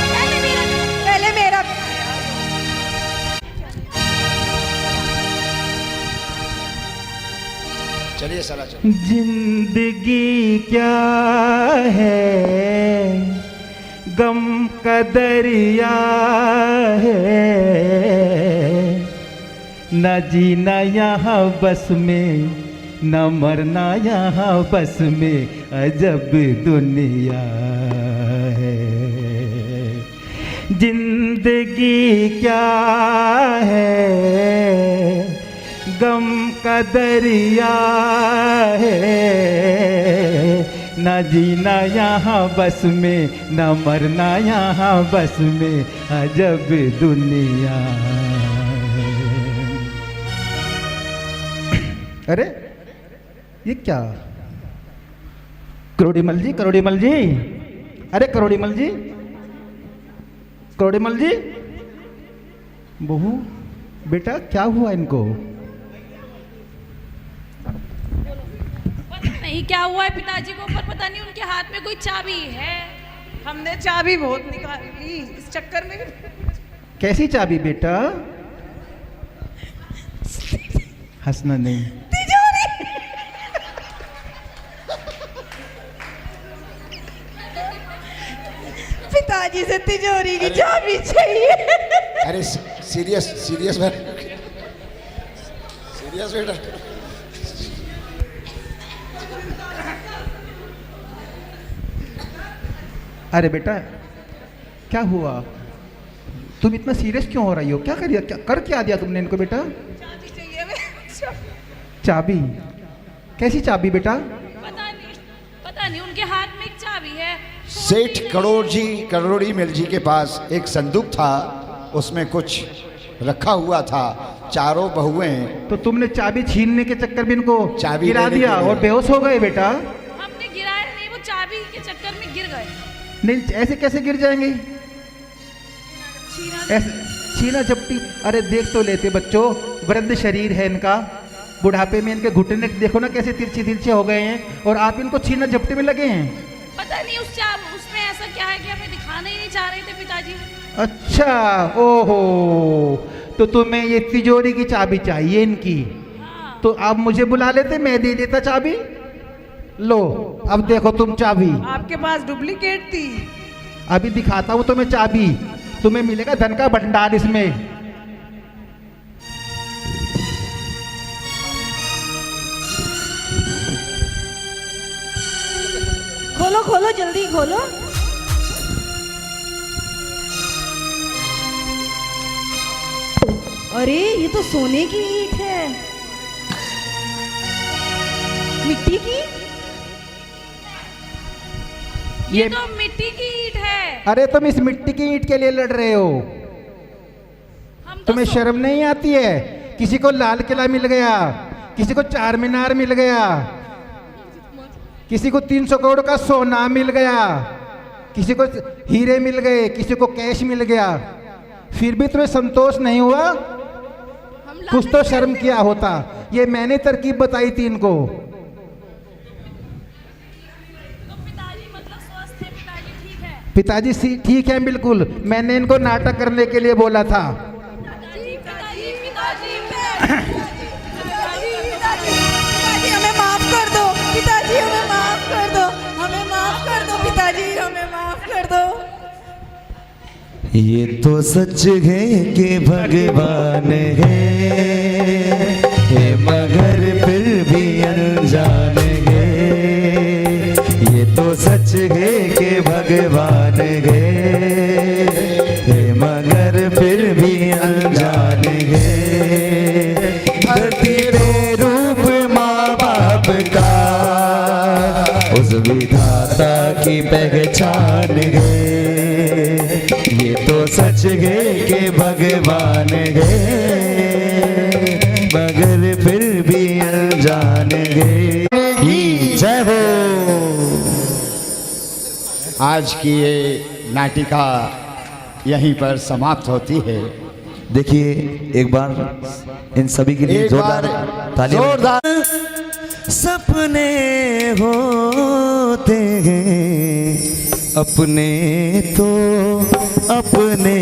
S13: पहले मेरा, पहले मेरा।
S9: चलिए साला चलिए।
S3: जिंदगी क्या है, गम का दरिया है, न जीना यहाँ बस में, न मरना यहाँ बस में, अजब दुनिया है। जिंदगी क्या है, गम का दरिया है, न जीना यहाँ बस में, न मरना यहाँ बस में, अजब दुनिया है। अरे ये क्या, करोड़ीमल जी, करोड़ीमल जी, अरे करोड़ीमल जी, करोड़ीमल जी, बहू बेटा क्या हुआ इनको?
S12: नहीं क्या हुआ है पिताजी को, पर पता नहीं उनके हाथ में कोई चाबी है। हमने चाबी बहुत निकाल ली इस चक्कर में।
S3: कैसी चाबी बेटा? हंसना नहीं।
S12: तिजोरी। पिताजी से तिजोरी की चाबी चाहिए।
S9: अरे सीरियस सीरियस बेटा, सीरियस बेटा।
S3: अरे बेटा क्या हुआ, तुम इतना सीरियस क्यों हो रही हो? क्या कर दिया, क्या दिया तुमने इनको बेटा?
S12: चाबी चाहिए।
S3: चाबी? कैसी चाबी बेटा?
S12: पता नहीं उनके हाथ में एक चाबी है।
S9: सेठ करोड़ीमल जी के पास एक संदूक था, उसमें कुछ रखा हुआ था। चारों बहुएं।
S3: तो तुमने चाबी छीनने के चक्कर में इनको
S9: चाबी
S3: गिरा दिया और बेहोश हो गए बेटा?
S12: हमने गिराया नहीं, वो चाबी के चक्कर में गिर गए।
S3: नहीं, ऐसे कैसे गिर जाएंगे? ऐसे छीना झपटी? अरे देख तो लेते बच्चों, वृद्ध शरीर है इनका, बुढ़ापे में इनके घुटने देखो ना कैसे तिरछे तिरछे हो गए हैं, और आप इनको छीना झपटी में लगे हैं।
S12: पता नहीं उसमें ऐसा क्या है कि हमें दिखाना ही नहीं चाह रहे थे पिताजी।
S3: अच्छा, ओहो, तो तुम्हें ये तिजोरी की चाबी चाहिए इनकी?
S12: हाँ।
S3: तो आप मुझे बुला लेते, मैं दे देता चाबी। लो अब देखो तुम चाबी।
S12: आपके पास डुप्लीकेट थी।
S3: अभी दिखाता हूं तुम्हें चाबी, तुम्हें मिलेगा धन का भंडार इसमें।
S13: खोलो खोलो जल्दी खोलो। अरे ये तो सोने की ईंट है, मिट्टी की।
S12: ये तो मिट्टी की ईंट है।
S3: अरे तुम इस मिट्टी की ईंट के लिए लड़ रहे हो? तुम्हें शर्म नहीं आती है? किसी को लाल किला मिल गया, किसी को चार मीनार मिल गया, किसी को 300 करोड़ का सोना मिल गया, किसी को हीरे मिल गए, किसी को कैश मिल गया, फिर भी तुम्हें संतोष नहीं हुआ? कुछ तो शर्म किया होता। ये मैंने तरकीब बताई थी इनको। पिताजी ठीक है बिल्कुल, मैंने इनको नाटक करने के लिए बोला था।
S13: हमें माफ कर दो पिताजी, हमें माफ कर दो, हमें माफ कर दो पिताजी, हमें माफ कर दो।
S2: ये तो सच है कि भगवान है मगर फिर भी अनजान है। ये तो सच है कि भगवान है मगर फिर भी अनजान है। तेरे रूप माँ बाप का उस विधाता की पहचान है। ये तो सच है कि भगवान है मगर फिर भी अनजान है।
S9: जय हो। आज की ये नाटिका यहीं पर समाप्त होती है।
S2: देखिए एक बार इन सभी के लिए जोरदार तालियां।
S9: जोरदार।
S2: सपने होते हैं अपने तो अपने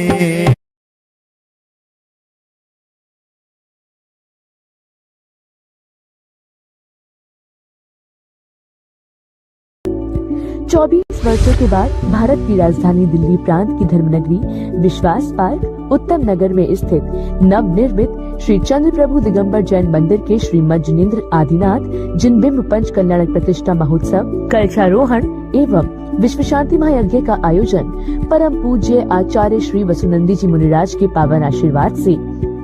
S1: 24 वर्षों के बाद भारत की राजधानी दिल्ली प्रांत की धर्मनगरी विश्वास पार्क उत्तम नगर में स्थित नव निर्मित श्री चंद्र प्रभु दिगंबर जैन मंदिर के श्री मज्जनेन्द्र आदिनाथ जिनबिंब पंच कल्याणक प्रतिष्ठा महोत्सव कलशारोहण एवं विश्व शांति महायज्ञ का आयोजन परम पूज्य आचार्य श्री वसुनंदी जी मुनिराज के पावन आशीर्वाद से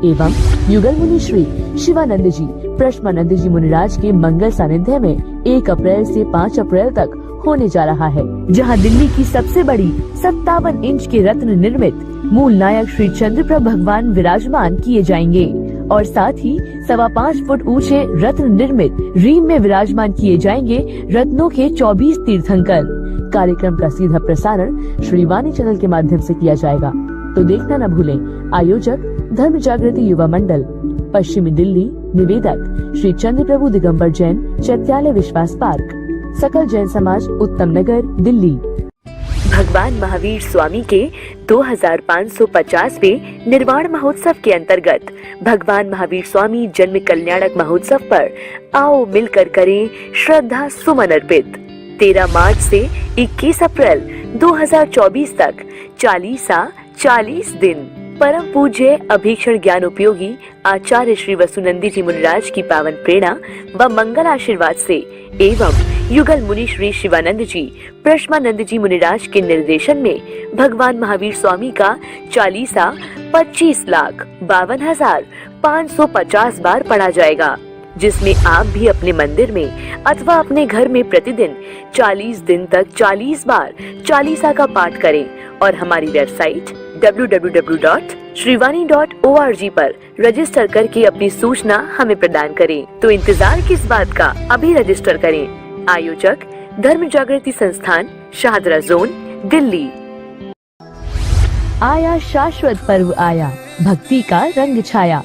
S1: एवं युगल मुनि श्री शिवानंद जी प्रश्मानंद जी मुनिराज के मंगल सानिध्य में 1 अप्रैल से 5 अप्रैल तक होने जा रहा है, जहां दिल्ली की सबसे बड़ी 57 इंच के रत्न निर्मित मूल नायक श्री चंद्रप्रभ भगवान विराजमान किए जाएंगे और साथ ही 5.25 फुट ऊंचे रत्न निर्मित रीम में विराजमान किए जाएंगे रत्नों के 24 तीर्थंकर। कार्यक्रम का सीधा प्रसारण श्री वाणी चैनल के माध्यम से किया जाएगा, तो देखना न भूलें। आयोजक धर्म जागृति युवा मंडल, पश्चिमी दिल्ली। निवेदक श्री चंद्र प्रभु दिगंबर जैन, चैत्यालय विश्वास पार्क, सकल जैन समाज, उत्तम नगर, दिल्ली। भगवान महावीर स्वामी के 2550वें निर्वाण महोत्सव के अंतर्गत भगवान महावीर स्वामी जन्म कल्याणक महोत्सव पर आओ मिलकर करें श्रद्धा सुमन अर्पित। 13 मार्च से 21 अप्रैल 2024 तक 40 दिन परम पूज्य अभीक्षण ज्ञान उपयोगी आचार्य श्री वसुनंदी जी मुनिराज की पावन प्रेरणा व मंगल आशीर्वाद से एवं युगल मुनि श्री शिवानंद जी प्रश्मानंद जी मुनिराज के निर्देशन में भगवान महावीर स्वामी का 25,52,550 बार पढ़ा जाएगा, जिसमें आप भी अपने मंदिर में अथवा अपने घर में प्रतिदिन 40 दिन तक 40 बार चालीसा का पाठ करें और हमारी वेबसाइट www.shrivani.org पर रजिस्टर करके अपनी सूचना हमें प्रदान करें। तो इंतजार किस बात का, अभी रजिस्टर करें। आयोजक धर्म जागृति संस्थान, शाहदरा जोन, दिल्ली। आया शाश्वत पर्व आया, भक्ति का रंग छाया।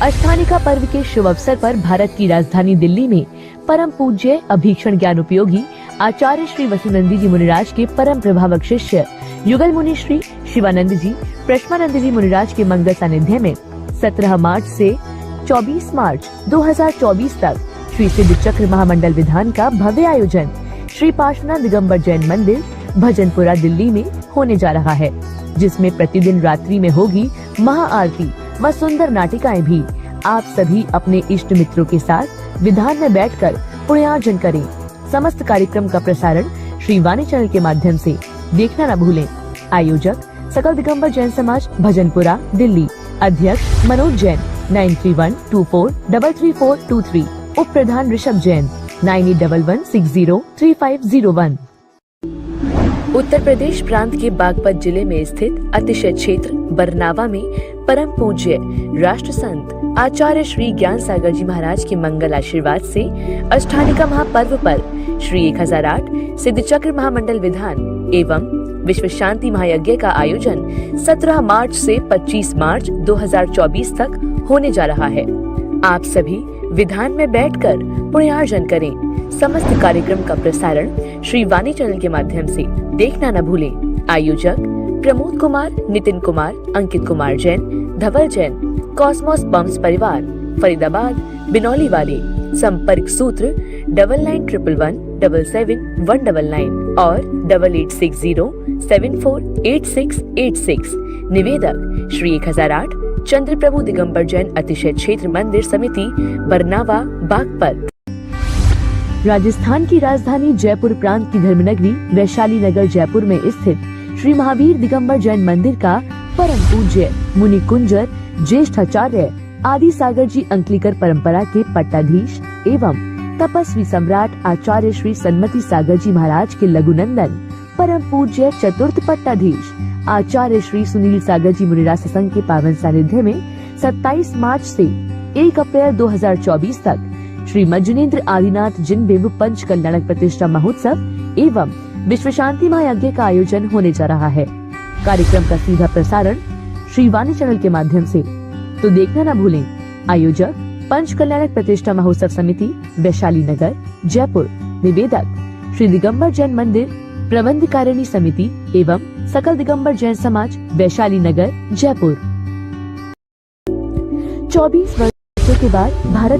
S1: अष्टानिका पर्व के शुभ अवसर पर भारत की राजधानी दिल्ली में परम पूज्य अभीक्षण ज्ञान उपयोगी आचार्य श्री वसुनंदी जी मुनिराज के परम प्रभावक शिष्य युगल मुनि श्री शिवानंद जी प्रश्मानंद जी मुनिराज के मंगल सानिध्य में 17 मार्च से 24 मार्च 2024 तक श्री सिद्ध चक्र महामंडल विधान का भव्य आयोजन श्री पार्श्वनाथ दिगंबर जैन मंदिर, भजनपुरा, दिल्ली में होने जा रहा है, जिसमें प्रतिदिन रात्रि में होगी महाआरती व सुंदर नाटिकाएं भी। आप सभी अपने इष्ट मित्रों के साथ विधान में बैठकर पुण्यार्जन करें। समस्त कार्यक्रम का प्रसारण श्री वाणी चैनल के माध्यम से देखना न भूलें। आयोजक सकल दिगंबर जैन समाज, भजनपुरा, दिल्ली। अध्यक्ष मनोज जैन 9312433423। उप प्रधान ऋषभ जैन 9811603501। उत्तर प्रदेश प्रांत के बागपत जिले में स्थित अतिशय क्षेत्र बरनावा में परम पूज्य राष्ट्र संत आचार्य श्री ज्ञान सागर जी महाराज के मंगल आशीर्वाद से अष्टानिका महापर्व पर श्री 1008 सिद्ध चक्र महामंडल विधान एवं विश्व शांति महायज्ञ का आयोजन 17 मार्च से 25 मार्च 2024 तक होने जा रहा है। आप सभी विधान में बैठकर पुण्यार्जन करें। समस्त कार्यक्रम का प्रसारण श्री वाणी चैनल के माध्यम से देखना न भूलें। आयोजक प्रमोद कुमार, नितिन कुमार, अंकित कुमार जैन, धवल जैन, कॉस्मोस बम्स परिवार, फरीदाबाद, बिनौली वाले। संपर्क सूत्र 9911177199 और 8860748686। निवेदक श्री 1008 चंद्र प्रभु दिगंबर जैन अतिशय क्षेत्र मंदिर समिति, बरनावा, बागपत। राजस्थान की राजधानी जयपुर प्रांत की धर्मनगरी वैशाली नगर जयपुर में स्थित श्री महावीर दिगंबर जैन मंदिर का परम पूज्य मुनि कुंजर ज्येष्ठ आचार्य आदि सागर जी अंकलिकर परंपरा के पट्टाधीश एवं तपस्वी सम्राट आचार्य श्री सन्मति सागर जी महाराज के लघुनंदन परम पूज्य चतुर्थ पट्टाधीश आचार्य श्री सुनील सागर जी मुनिराज सत्संग के पावन सानिध्य में 27 मार्च से 1 अप्रैल 2024 तक श्री मज्जनेन्द्र आदिनाथ जिनबिंब पंच कल्याणक प्रतिष्ठा महोत्सव एवं विश्व शांति महायज्ञ का आयोजन होने जा रहा है। कार्यक्रम का सीधा प्रसारण श्री वाणी चैनल के माध्यम से, तो देखना न भूलें। आयोजक पंच कल्याणक प्रतिष्ठा महोत्सव समिति, वैशाली नगर, जयपुर। निवेदक श्री दिगंबर जैन मंदिर प्रबंधकारिणी समिति एवं सकल दिगंबर जैन समाज, वैशाली नगर, जयपुर। 24 वर्षों के बाद भारत